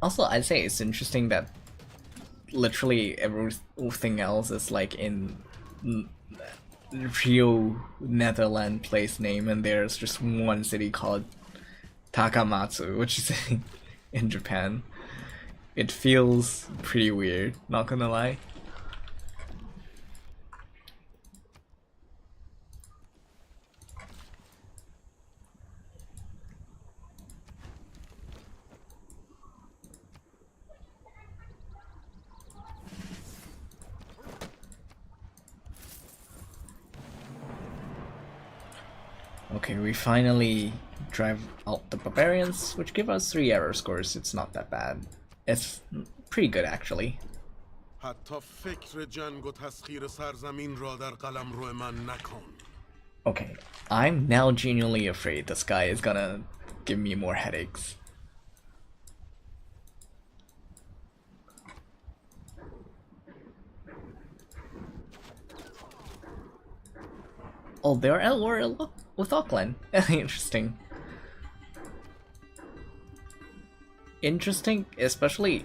Also, I'd say it's interesting that literally everything else is like in real Netherlands place name, and there's just one city called Takamatsu, which is in Japan. It feels pretty weird, not gonna lie. Okay, we finally drive out the barbarians, which give us 3 error scores. It's not that bad. It's pretty good actually. حتی فکر جنگ و تسخیر سرزمین را در قلمرو من نکن. Okay, I'm now genuinely afraid this guy is gonna give me more headaches. Oh, they're at war with Auckland. Interesting. Interesting, especially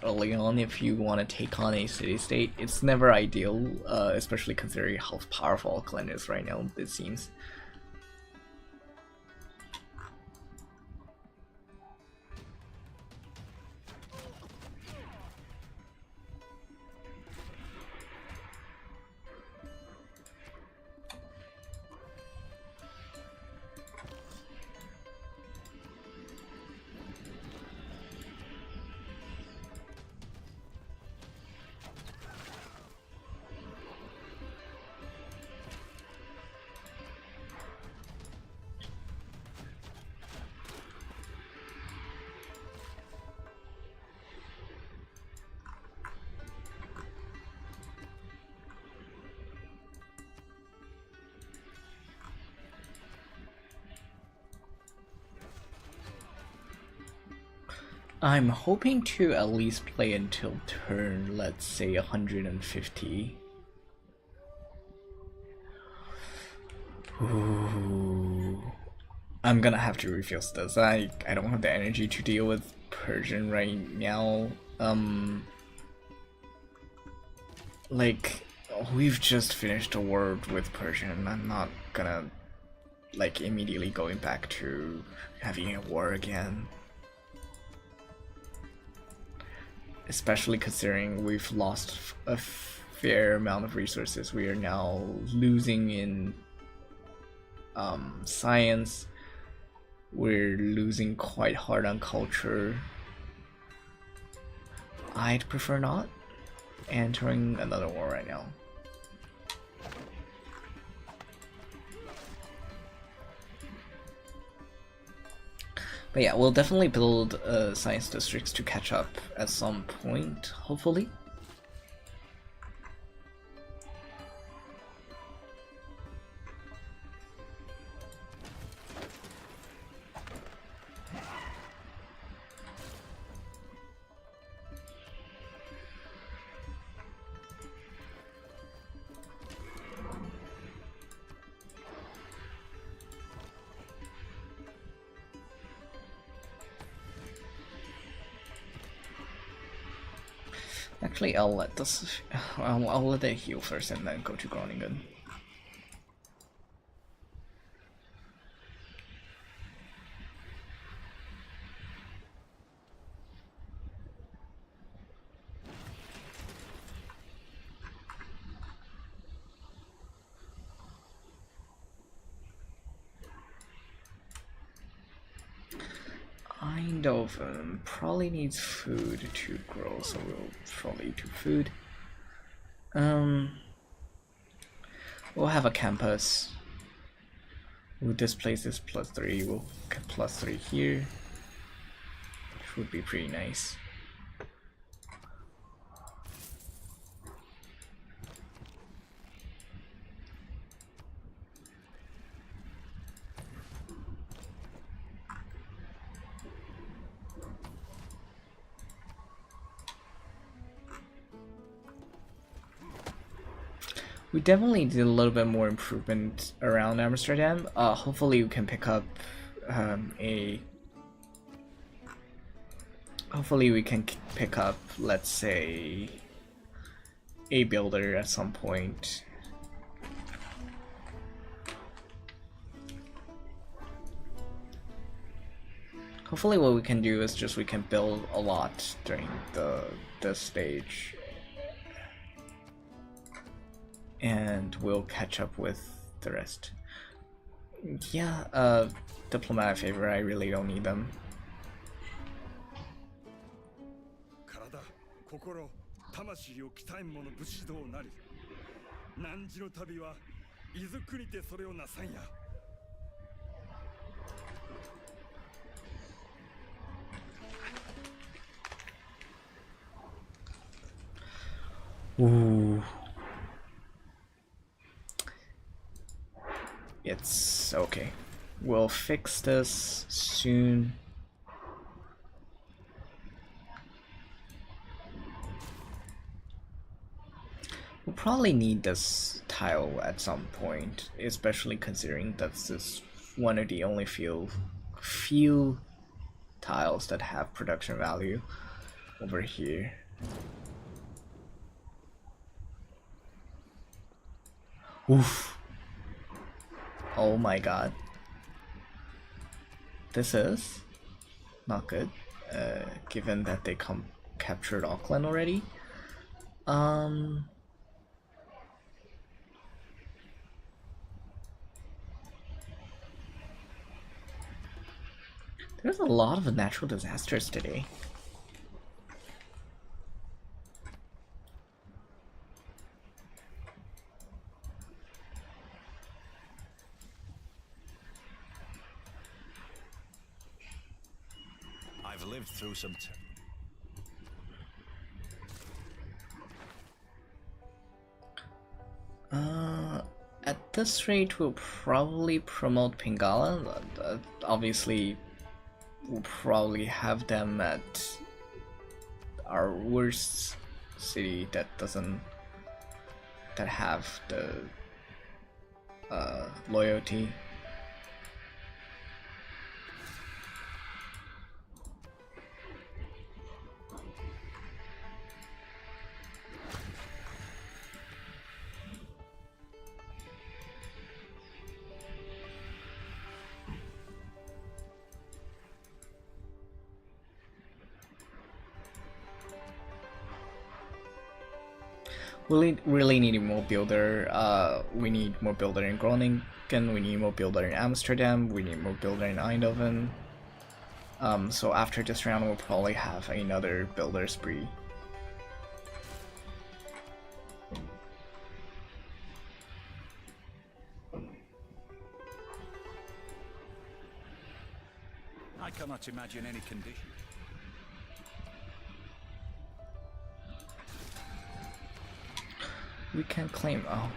early on if you want to take on a city-state. It's never ideal, especially considering how powerful Auckland is right now, it seems. I'm hoping to at least play until turn, let's say 150. Ooh. I'm gonna have to refuse this. I don't have the energy to deal with Persian right now. Like, we've just finished a war with Persian. I'm not gonna like immediately going back to having a war again. Especially considering we've lost a fair amount of resources. We are now losing in science. We're losing quite hard on culture. I'd prefer not entering another war right now. But yeah, we'll definitely build science districts to catch up at some point, hopefully. Actually, I'll let this. I'll let it heal first and then go to Groningen. Eindhoven probably needs food to grow, so we'll probably do food. We'll have a campus. This place is +3. We'll get +3 here, which would be pretty nice. We definitely did a little bit more improvement around Amsterdam. Hopefully we can pick up Hopefully we can pick up, let's say, a builder at some point. Hopefully what we can do is just we can build a lot during this stage. And we'll catch up with the rest. Yeah, diplomatic favor, I really don't need them. 体、心、魂を鍛えん者武士道なり。汝の旅は伊豆国てそれをなさんや。Ooh. It's okay. We'll fix this soon. We'll probably need this tile at some point, especially considering that this is one of the only few tiles that have production value over here. Oof. Oh my god. This is not good, given that they captured Auckland already. There's a lot of natural disasters today. I've lived through some At this rate, we'll probably promote Pingala. Obviously, we'll probably have them at our worst city that have the loyalty. We really need more builder. We need more builder in Groningen. We need more builder in Amsterdam. We need more builder in Eindhoven. So after this round, we'll probably have another builder spree. I cannot imagine any condition. We can claim. Oh,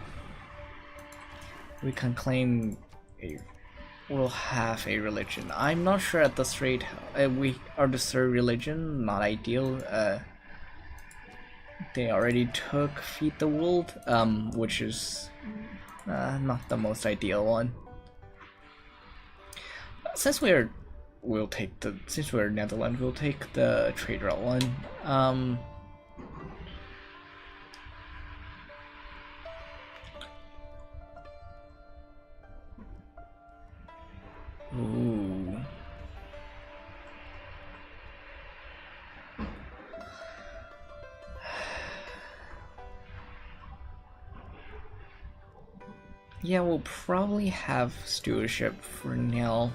we can claim a. We'll have a religion. I'm not sure at this rate. We are the third religion. Not ideal. They already took Feed the World, which is not the most ideal one. Since we'll take the since we're Netherlands, we'll take the trade route one. Ooh. Yeah, we'll probably have stewardship for now.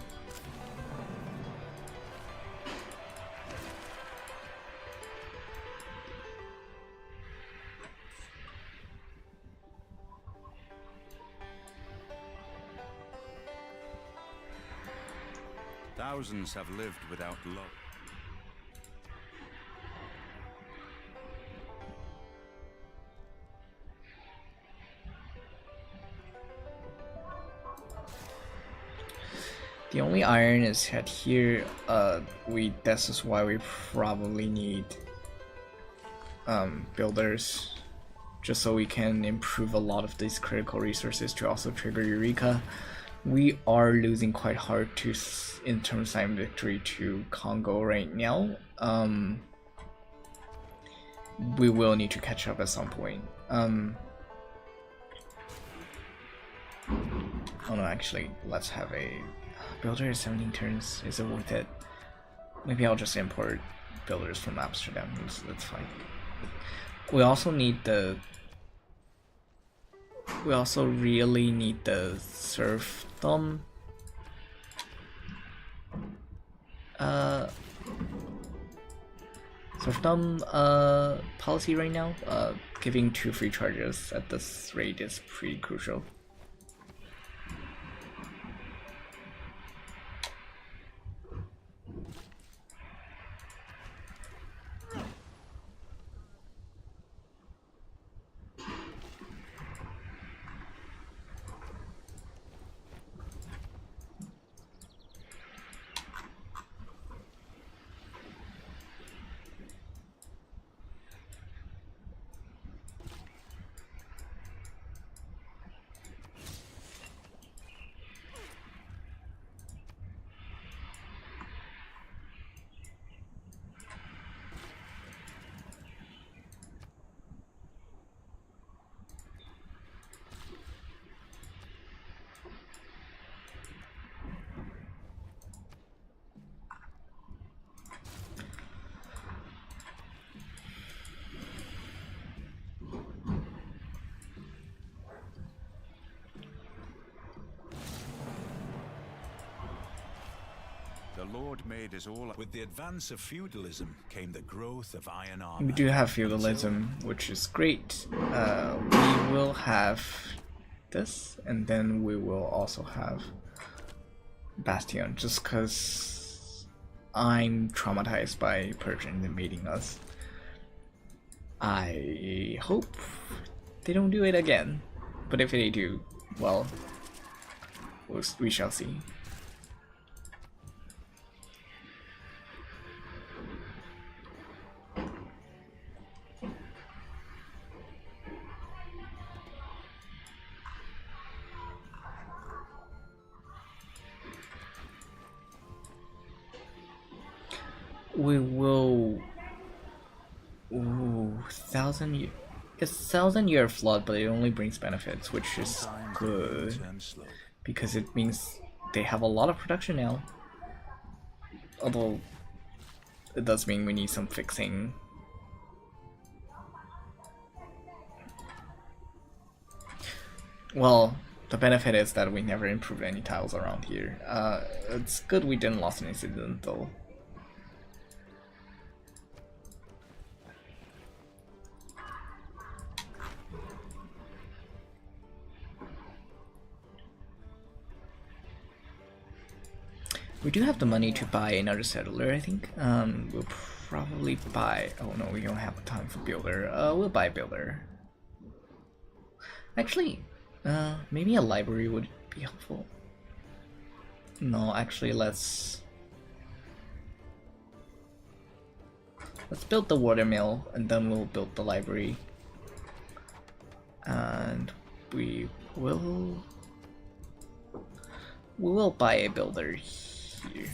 Thousands have lived without love. The only iron is had here. This is why we probably need builders, just so we can improve a lot of these critical resources to also trigger Eureka. We are losing quite hard in terms of time victory to Congo right now. We will need to catch up at some point. Oh no, actually, let's have a builder is 17 turns. Is it worth it? Maybe I'll just import builders from Amsterdam. That's fine. We also need the. We also really need the serfdom. Serfdom policy right now. Giving 2 free charges at this rate is pretty crucial. The Lord made us all. With the advance of feudalism came the growth of iron armor. We do have feudalism, which is great. We will have this, and then we will also have Bastion, just because I'm traumatized by Persian invading us. I hope they don't do it again, but if they do, well, we shall see. We will. Ooh, 1,000 year. It's 1,000-year flood, but it only brings benefits, which is good because it means they have a lot of production now. Although it does mean we need some fixing. Well, the benefit is that we never improved any tiles around here. It's good we didn't lose any citizens though. We do have the money to buy another settler, I think. We'll probably buy... Oh no, we don't have time for builder. We'll buy builder. Actually, maybe a library would be helpful. No, actually, let's build the watermill, and then we'll build the library. And we will buy a builder here.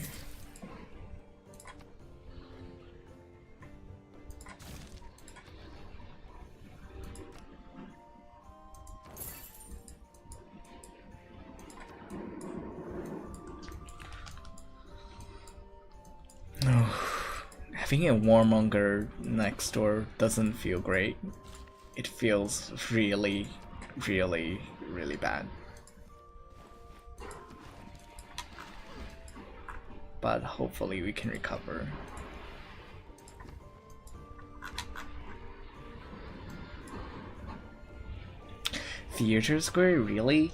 Having a warmonger next door doesn't feel great. It feels really, really, really bad. But hopefully we can recover. Theater Square, really?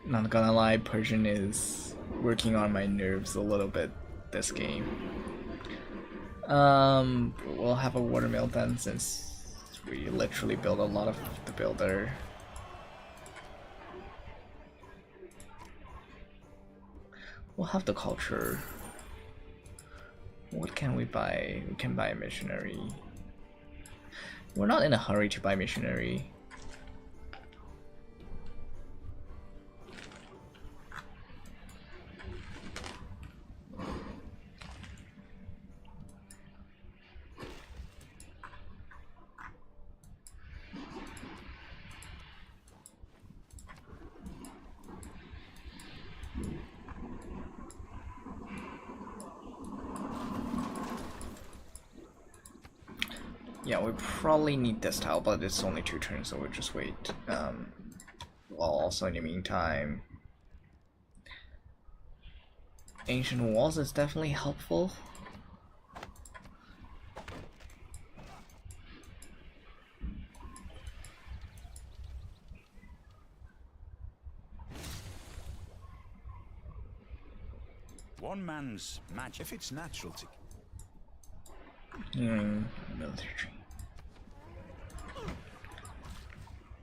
Not gonna lie, Persian is working on my nerves a little bit this game. We'll have a watermill then, since we literally build a lot of the builder. We'll have the culture. What can we buy? We can buy a missionary. We're not in a hurry to buy missionary. Yeah, we probably need this tile, but it's only 2 turns, so we'll just wait. Well, also in the meantime, Ancient Walls is definitely helpful. One man's magic. If it's natural to... Military tree.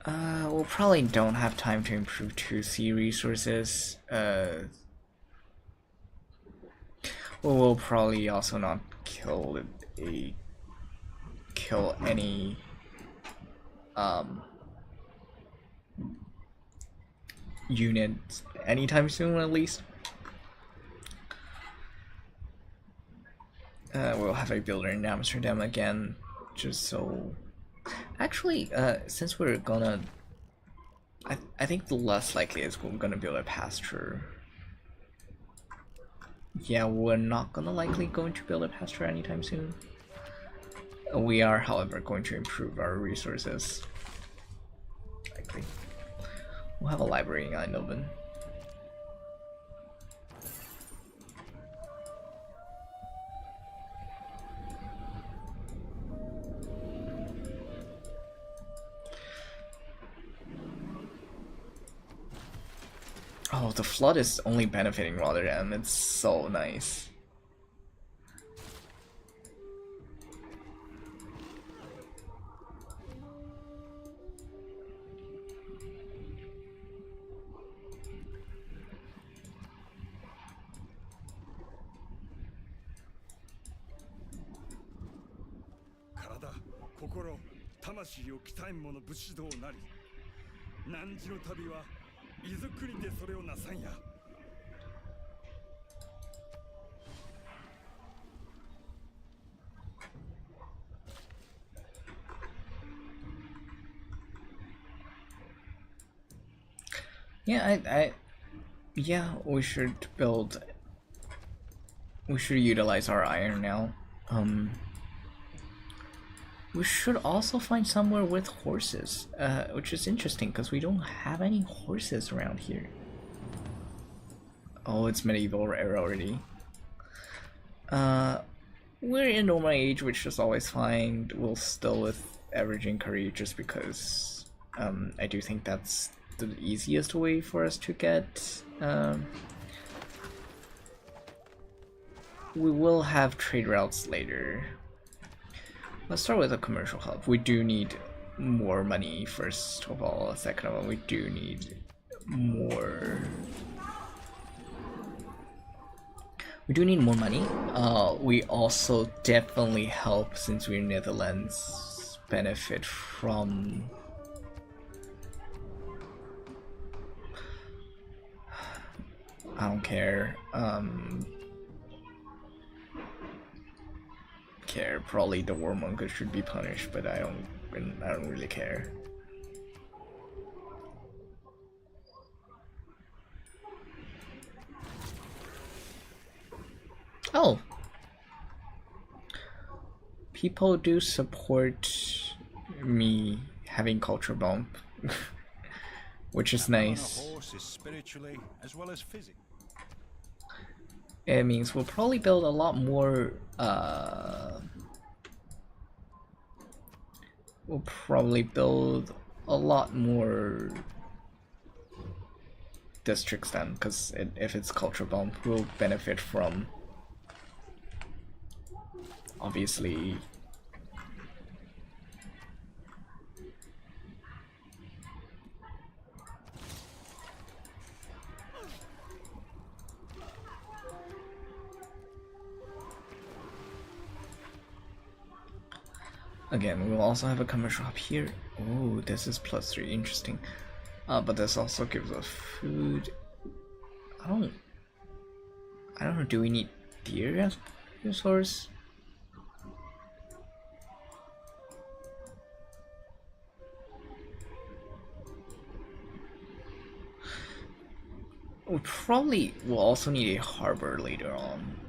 We'll probably don't have time to improve 2 sea resources. We'll probably also not kill any units anytime soon, at least. We'll have a builder in Amsterdam again, just so... Actually, since we're gonna... I think the less likely is we're gonna build a pasture. Yeah, we're not gonna likely going to build a pasture anytime soon. We are, however, going to improve our resources. Likely. We'll have a library in Eindhoven. Oh, the flood is only benefiting Rotterdam. It's so nice. Yeah, yeah, we should build. We should utilize our iron now. We should also find somewhere with horses, which is interesting because we don't have any horses around here. Oh, it's medieval era already. We're in normal age, which is always fine. We'll still with average inquiry just because I do think that's the easiest way for us to get. We will have trade routes later. Let's start with a commercial hub. We do need more money, first of all. Second of all, we do need more... We do need more money. We also definitely help, since we're Netherlands, benefit from... I don't care. Probably the warmonger should be punished, but I don't really care. Oh, people do support me having culture bump, which is nice. On a horse is spiritually as well as physically. It means we'll probably build a lot more. We'll probably build a lot more districts then, because if it's culture bump, we'll benefit from obviously again, we'll also have a commercial hub here. Oh, this is +3, interesting. But this also gives us food. I don't know, do we need deer as resource? We probably will also need a harbor later on.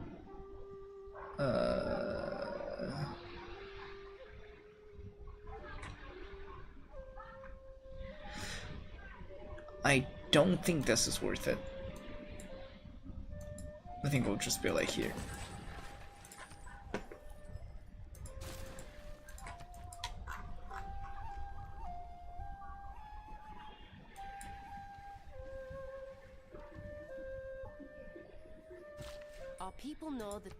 I don't think this is worth it. I think we'll just build it here. Our people know that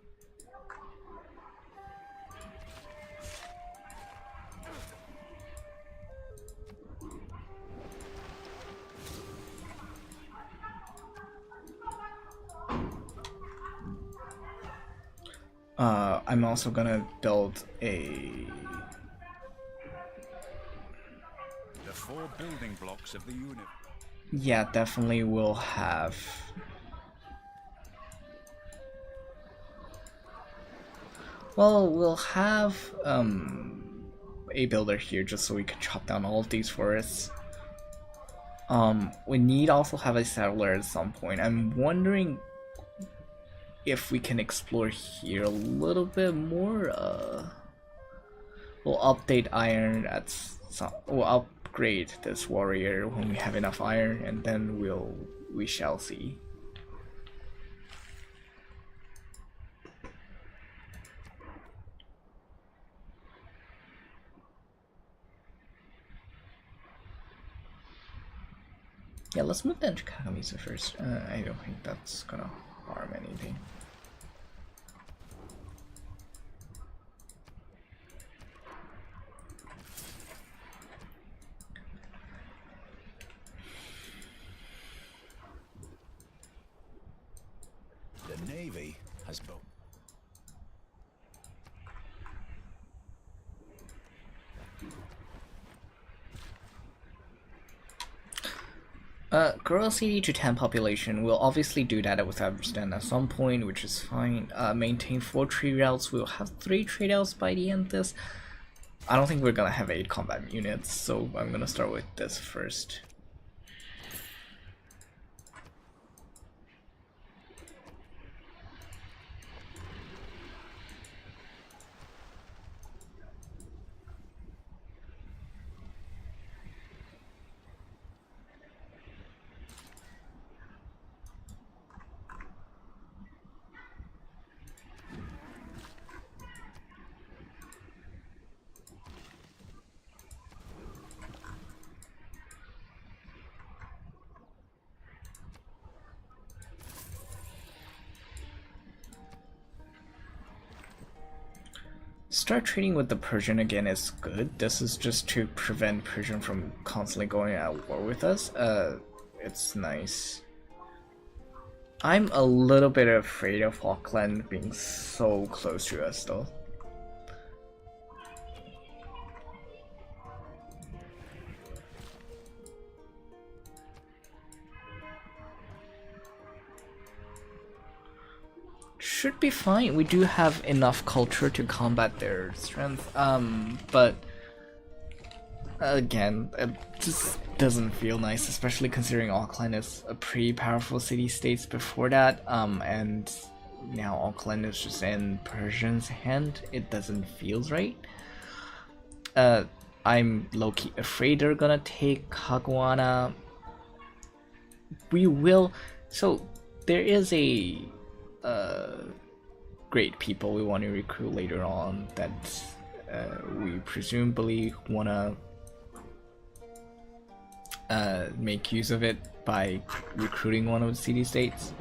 I'm also gonna build a... The 4 building blocks of the unit. Yeah, definitely will have... Well, we'll have a builder here just so we can chop down all of these forests. We need also have a settler at some point. I'm wondering if we can explore here a little bit more. We'll update iron at some, we'll upgrade this warrior when we have enough iron, and then we shall see. Yeah, let's move that to Kagamizu first. I don't think that's gonna harm anything. The Navy has both. Grow city to 10 population. We'll obviously do that with Everstand at some point, which is fine. Maintain 4 trade routes. We'll have 3 trade routes by the end of this. I don't think we're gonna have 8 combat units, so I'm gonna start with this first. Start trading with the Persian again is good. This is just to prevent Persian from constantly going at war with us. It's nice. I'm a little bit afraid of Auckland being so close to us though. Should be fine. We do have enough culture to combat their strength. But again, it just doesn't feel nice, especially considering Auckland is a pretty powerful city-states before that. And now Auckland is just in Persian's hand. It doesn't feel right. I'm low-key afraid they're gonna take Caguana. We will. So there is a great people we want to recruit later on that we presumably wanna make use of it by recruiting one of the city-states.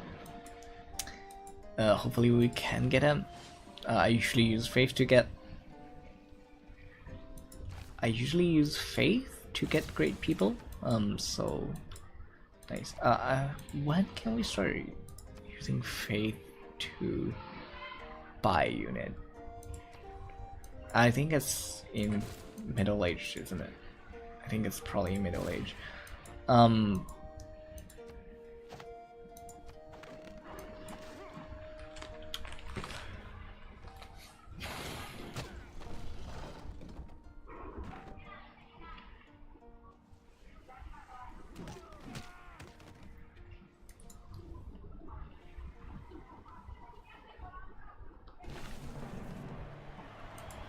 Hopefully we can get him. I usually use faith to get great people. So nice. When can we start using faith to buy unit? I think it's in middle age, isn't it? I think it's probably middle age.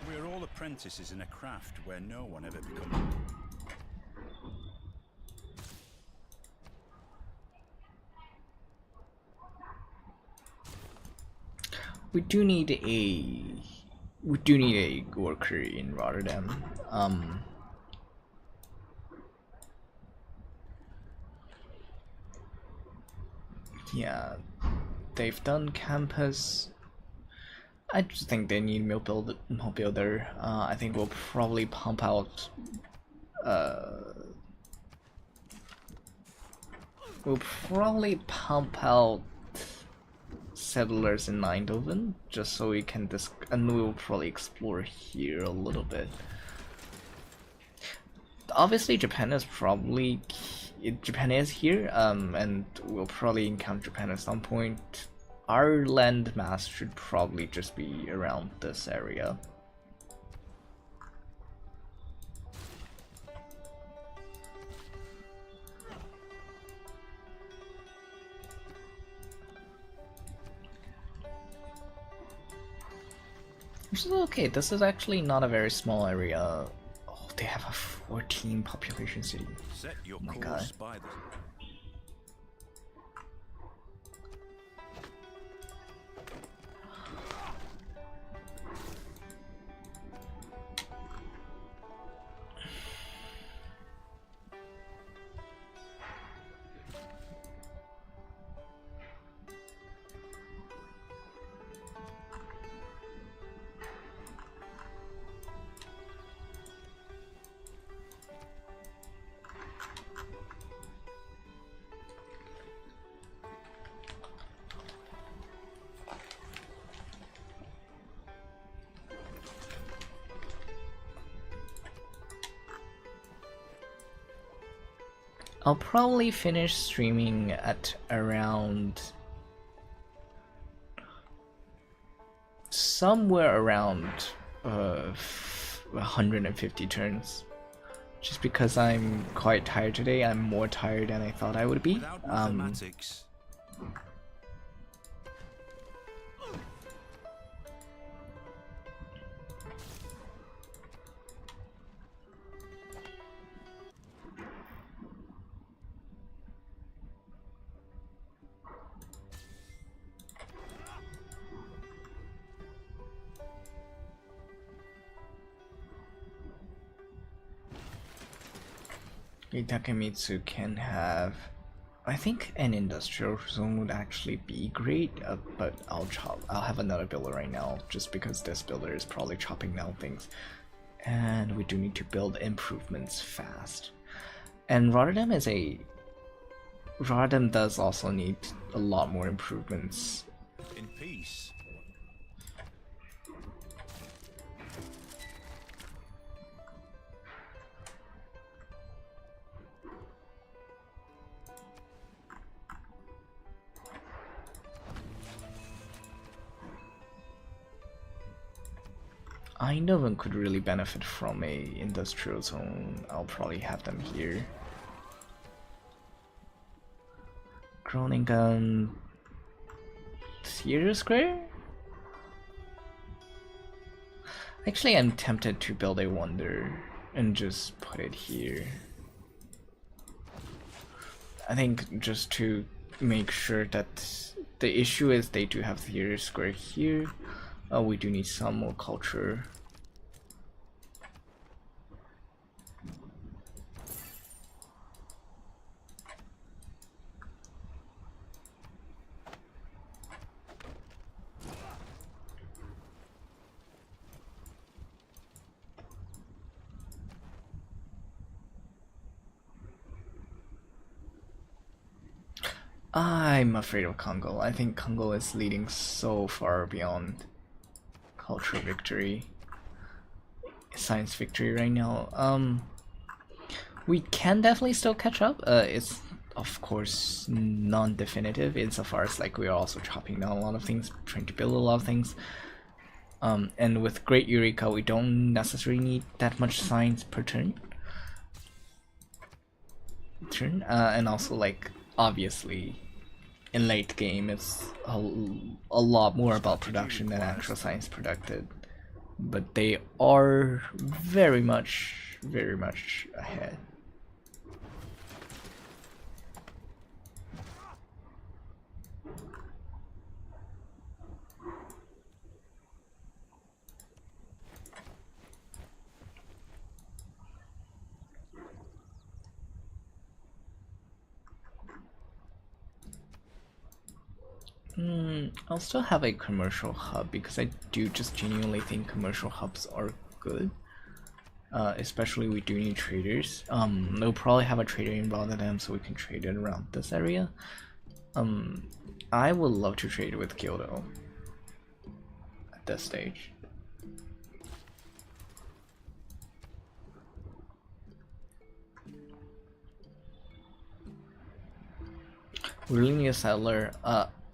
We're all apprentices in a craft where no one ever becomes. We do need a worker in Rotterdam. Yeah, they've done campus. I just think they need mill builder. I think we'll probably pump out. We'll probably pump out settlers in Eindhoven just so we can and we'll probably explore here a little bit. Obviously, Japan is here, and we'll probably encounter Japan at some point. Our land mass should probably just be around this area. Which is okay, this is actually not a very small area. Oh, they have a 14 population city. Set your Oh my course God. by the... I'll probably finish streaming at around somewhere around 150 turns. Just because I'm quite tired today. I'm more tired than I thought I would be. Without mathematics, Takemitsu can have I think an industrial zone would actually be great, but I'll have another builder right now, just because this builder is probably chopping down things, and we do need to build improvements fast. And Rotterdam does also need a lot more improvements. In peace. Eindhoven could really benefit from a industrial zone. I'll probably have them here. Groningen Theater Square? Actually, I'm tempted to build a wonder and just put it here. I think just to make sure that the issue is they do have Theater Square here. We do need some more culture. I'm afraid of Congo. I think Congo is leading so far beyond cultural victory, science victory right now. We can definitely still catch up. It's of course non-definitive insofar as like we are also chopping down a lot of things, trying to build a lot of things. And with Great Eureka, we don't necessarily need that much science per turn. And also like obviously in late game it's a lot more about production than actual science produced, but they are very much ahead. I'll still have a commercial hub because I do just genuinely think commercial hubs are good. Especially we do need traders. They'll probably have a trader in Rotterdam so we can trade it around this area. I would love to trade with Kyoto at this stage. We really need a settler.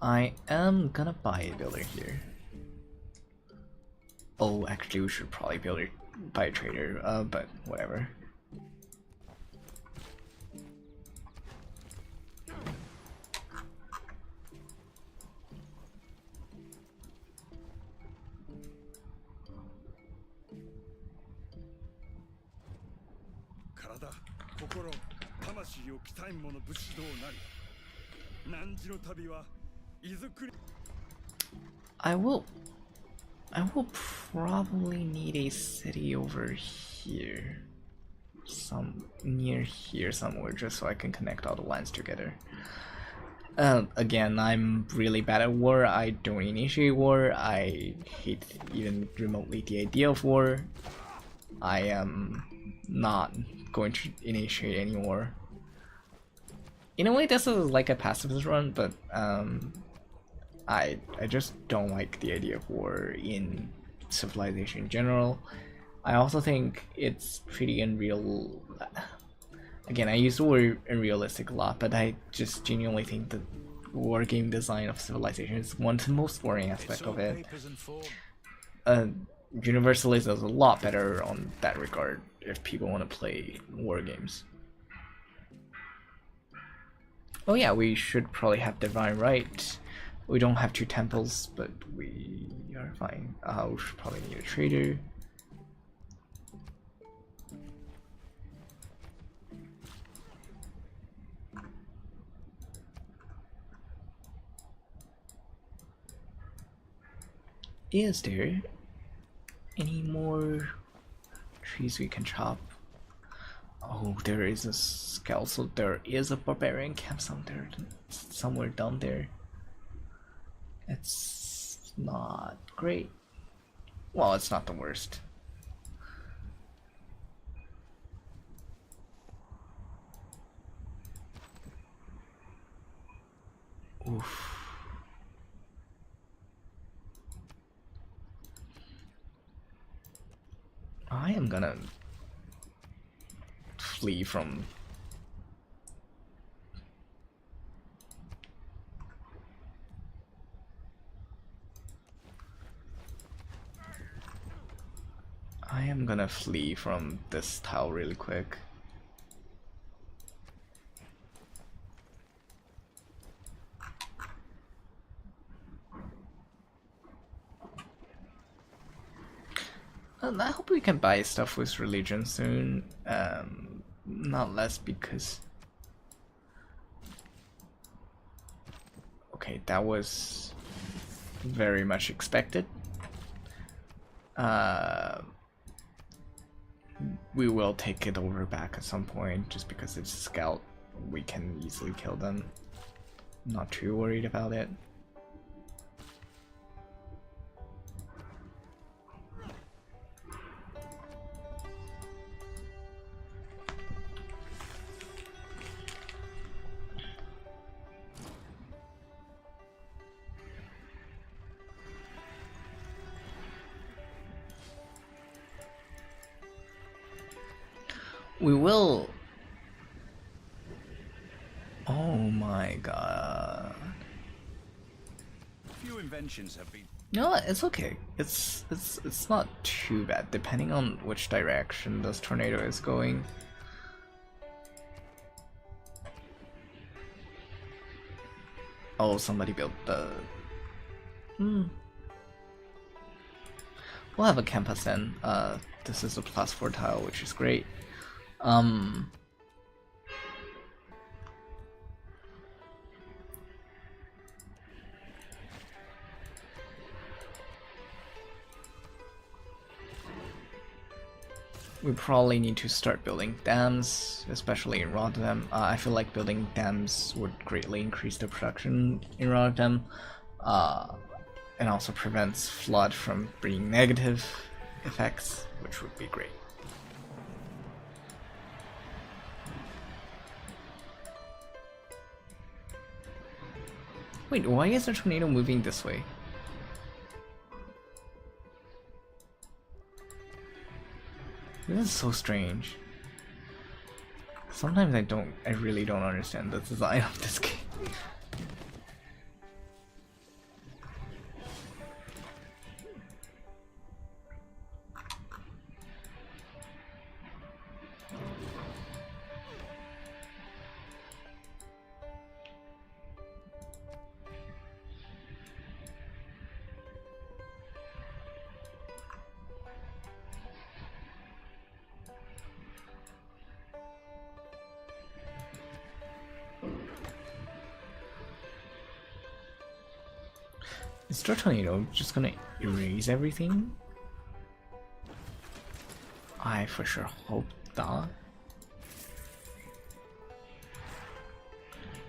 I am gonna buy a builder here. Oh, actually we should probably buy a trader, but whatever. I will probably need a city over here, near here somewhere, just so I can connect all the lines together. Again, I'm really bad at war. I don't initiate war. I hate even remotely the idea of war. I am not going to initiate any war. In a way, this is like a pacifist run, but I just don't like the idea of war in Civilization in general. I also think it's pretty unreal. Again, I use the word unrealistic a lot, but I just genuinely think the war game design of Civilization is one of the most boring aspects of it. Universalist is a lot better on that regard if people want to play war games. Oh yeah, we should probably have Divine Right. We don't have 2 temples, but we are fine. We should probably need a trader. Is there any more trees we can chop? Oh, Oh, there is a scout, so there is a barbarian camp somewhere down there. It's not great. Well, it's not the worst. Oof. I am gonna flee from this tile really quick. I hope we can buy stuff with religion soon. Not less because... Okay, that was very much expected. We will take it over back at some point, just because it's a scout. We can easily kill them. Not too worried about it. We will... Oh my god. Few inventions have been... No, it's okay. It's not too bad, depending on which direction this tornado is going. Oh, somebody built the... We'll have a campus then. This is a +4 tile, which is great. We probably need to start building dams, especially in Rotterdam. I feel like building dams would greatly increase the production in Rotterdam, and also prevents flood from bringing negative effects, which would be great. Wait, why is the tornado moving this way? This is so strange. Sometimes I really don't understand the design of this game. Is the tornado just gonna erase everything? I for sure hope not.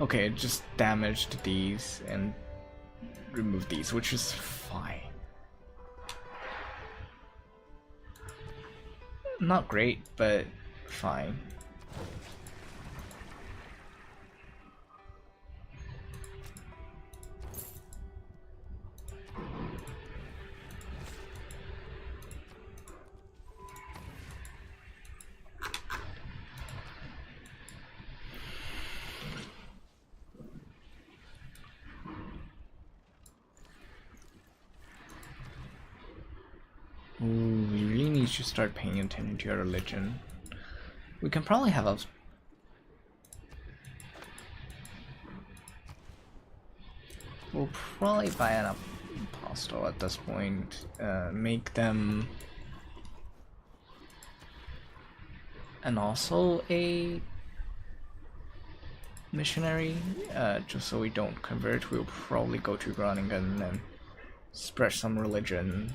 Okay, it just damaged these and removed these, which is fine. Not great, but fine. Ooh, we really need to start paying attention to your religion. We can probably have a... We'll probably buy an apostle at this point. Make them... And also a... missionary. Just so we don't convert, we'll probably go to Groningen and spread some religion.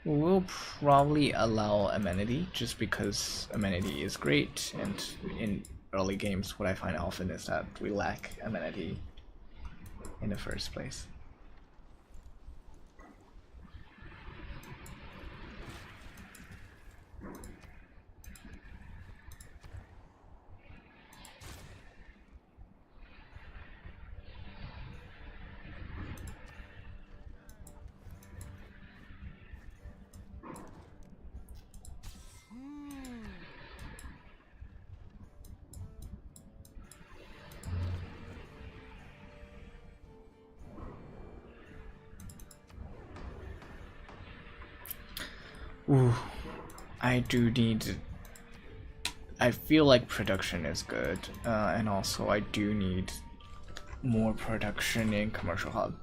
We'll probably allow amenity just because amenity is great, and in early games what I find often is that we lack amenity in the first place. Ooh, I do need. I feel like production is good, and also I do need more production in commercial hub.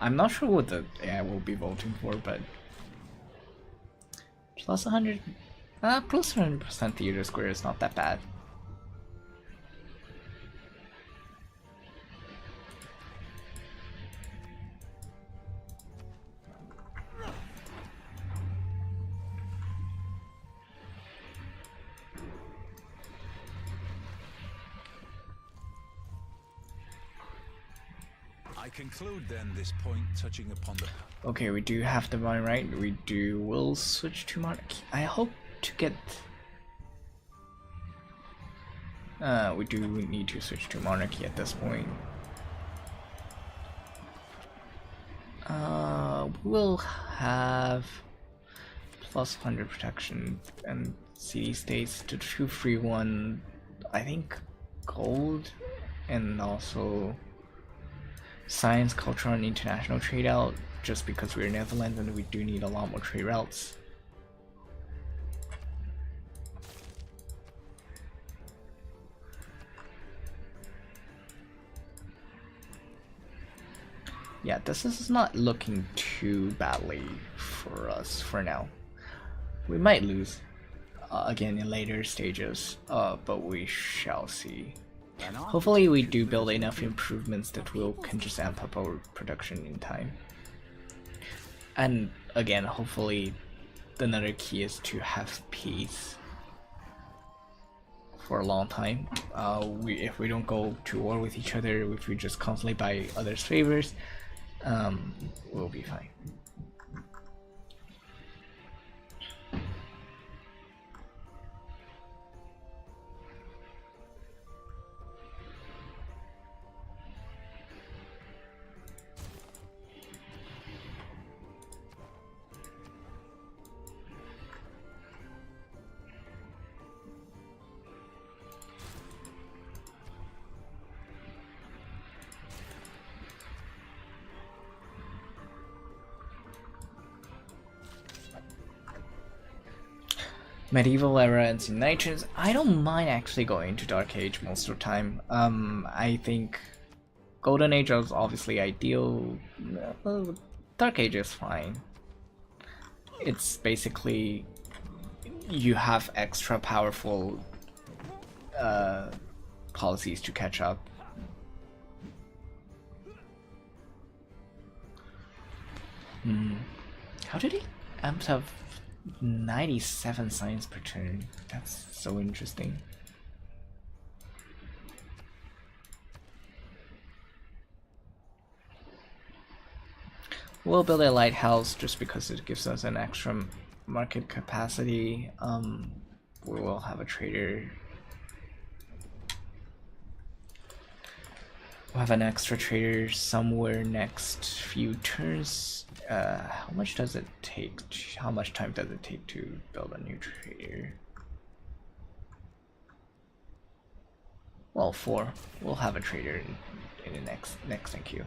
I'm not sure what the AI will be voting for, but plus 100, plus 100% theater square is not that bad. I conclude then this point touching upon the... Okay, we do have divine right. Will switch to monarchy. I hope to get. We do need to switch to monarchy at this point. We'll have plus 100 protection and city states to 2-3-1. I think gold, and also science, culture, and international trade out, just because we're Netherlands and we do need a lot more trade routes. Yeah, this is not looking too badly for us for now. We might lose again in later stages, but we shall see. Hopefully we do build enough improvements that can just amp up our production in time. And again, hopefully another key is to have peace for a long time. If we don't go to war with each other, if we just constantly buy others' favors, we'll be fine. Medieval era and Nitrons. I don't mind actually going to Dark Age most of the time. I think Golden Age is obviously ideal. Dark Age is fine. It's basically you have extra powerful policies to catch up. How did he have 97 science per turn? That's so interesting. We'll build a lighthouse just because it gives us an extra market capacity. We will have a trader. We'll have an extra trader somewhere next few turns. How much does it take? How much time does it take to build a new trader? Well, 4. We'll have a trader in the next thank you.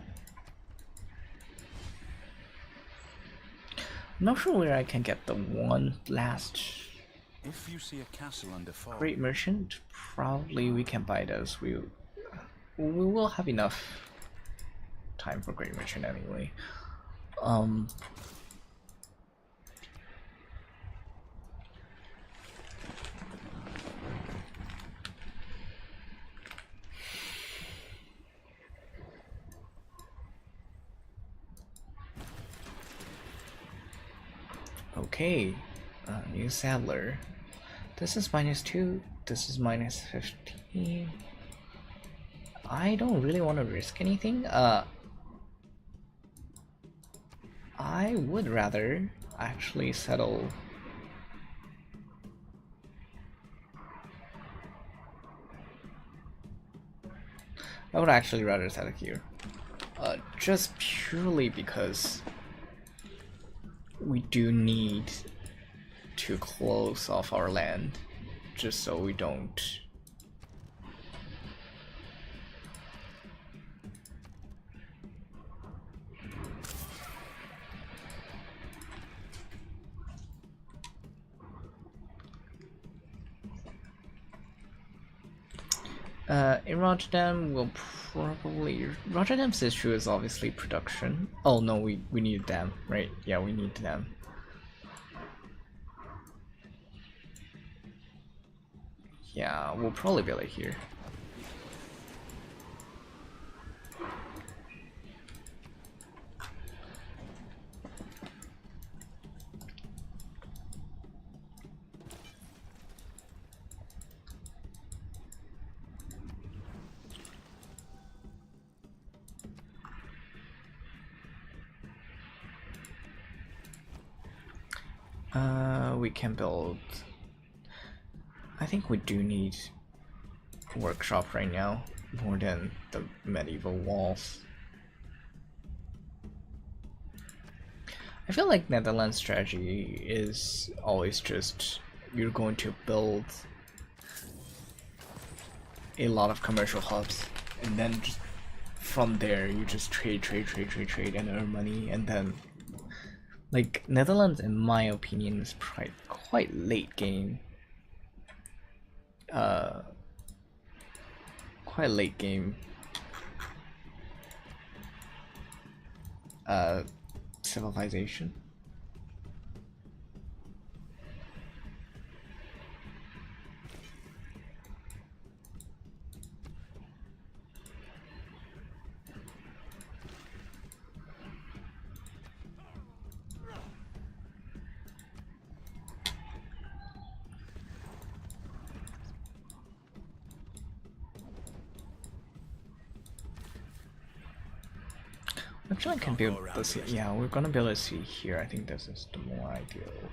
I'm not sure where I can get the one last. If you see a castle under fire, Great merchant. Probably we can buy those. We will have enough time for great merchant anyway. Okay, new settler. This is -2, this is -15. I don't really want to risk anything. I would rather actually settle. I would actually rather settle here. Just purely because we do need to close off our land, just so we don't. In Rotterdam, we'll probably... Rotterdam's issue is obviously production. Oh no, we need them, right? Yeah, we need them. Yeah, we'll probably build it here. We can build... I think we do need a workshop right now, more than the medieval walls. I feel like Netherlands strategy is always just, you're going to build a lot of commercial hubs, and then just from there you just trade and earn money, and then like Netherlands, in my opinion, is quite late game. Quite late game. Civilization. Actually, I can build this. Yeah, we're gonna build a sea here. I think this is the more ideal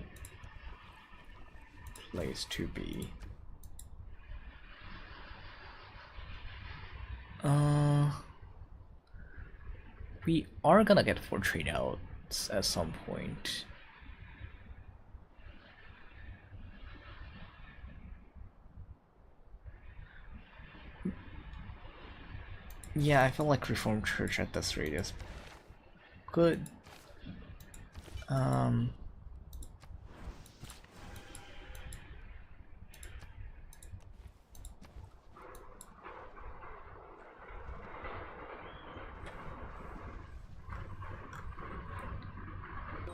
place to be. We are gonna get 4 trade outs at some point. Yeah, I feel like Reformed Church at this rate is good.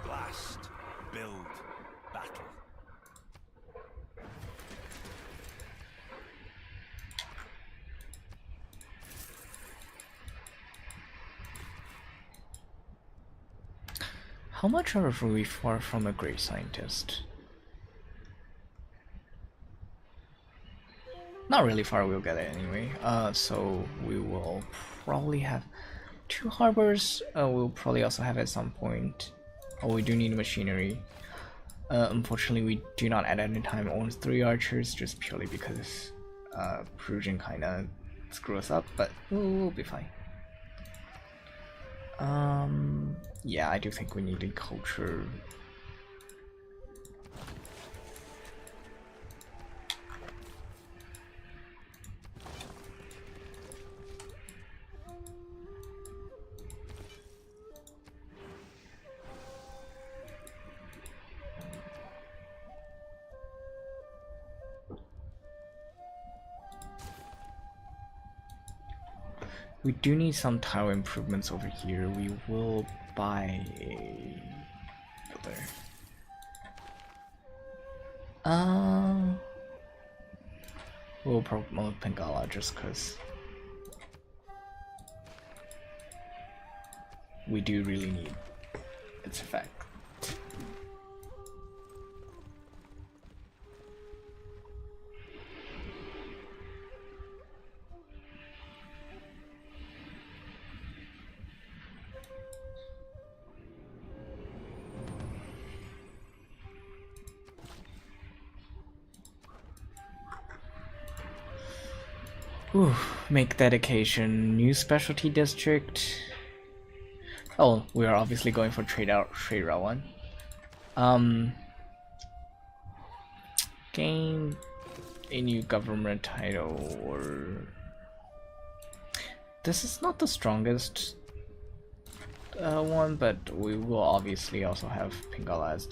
Blast, build, battle. How much are we far from a great scientist? Not really far, we'll get it anyway. So we will probably have 2 harbors. We'll probably also have at some point. Oh, we do need machinery. Unfortunately, we do not at any time own 3 archers, just purely because Perusian kinda screw us up, but we'll be fine. Yeah, I do think we need a culture. We do need some tile improvements over here. We will buy a builder. We'll promote Pangala just because we do really need its effect. Ooh, make dedication. New specialty district. Oh, we are obviously going for trade route 1. Gain a new government title, or this is not the strongest one, but we will obviously also have Pingala as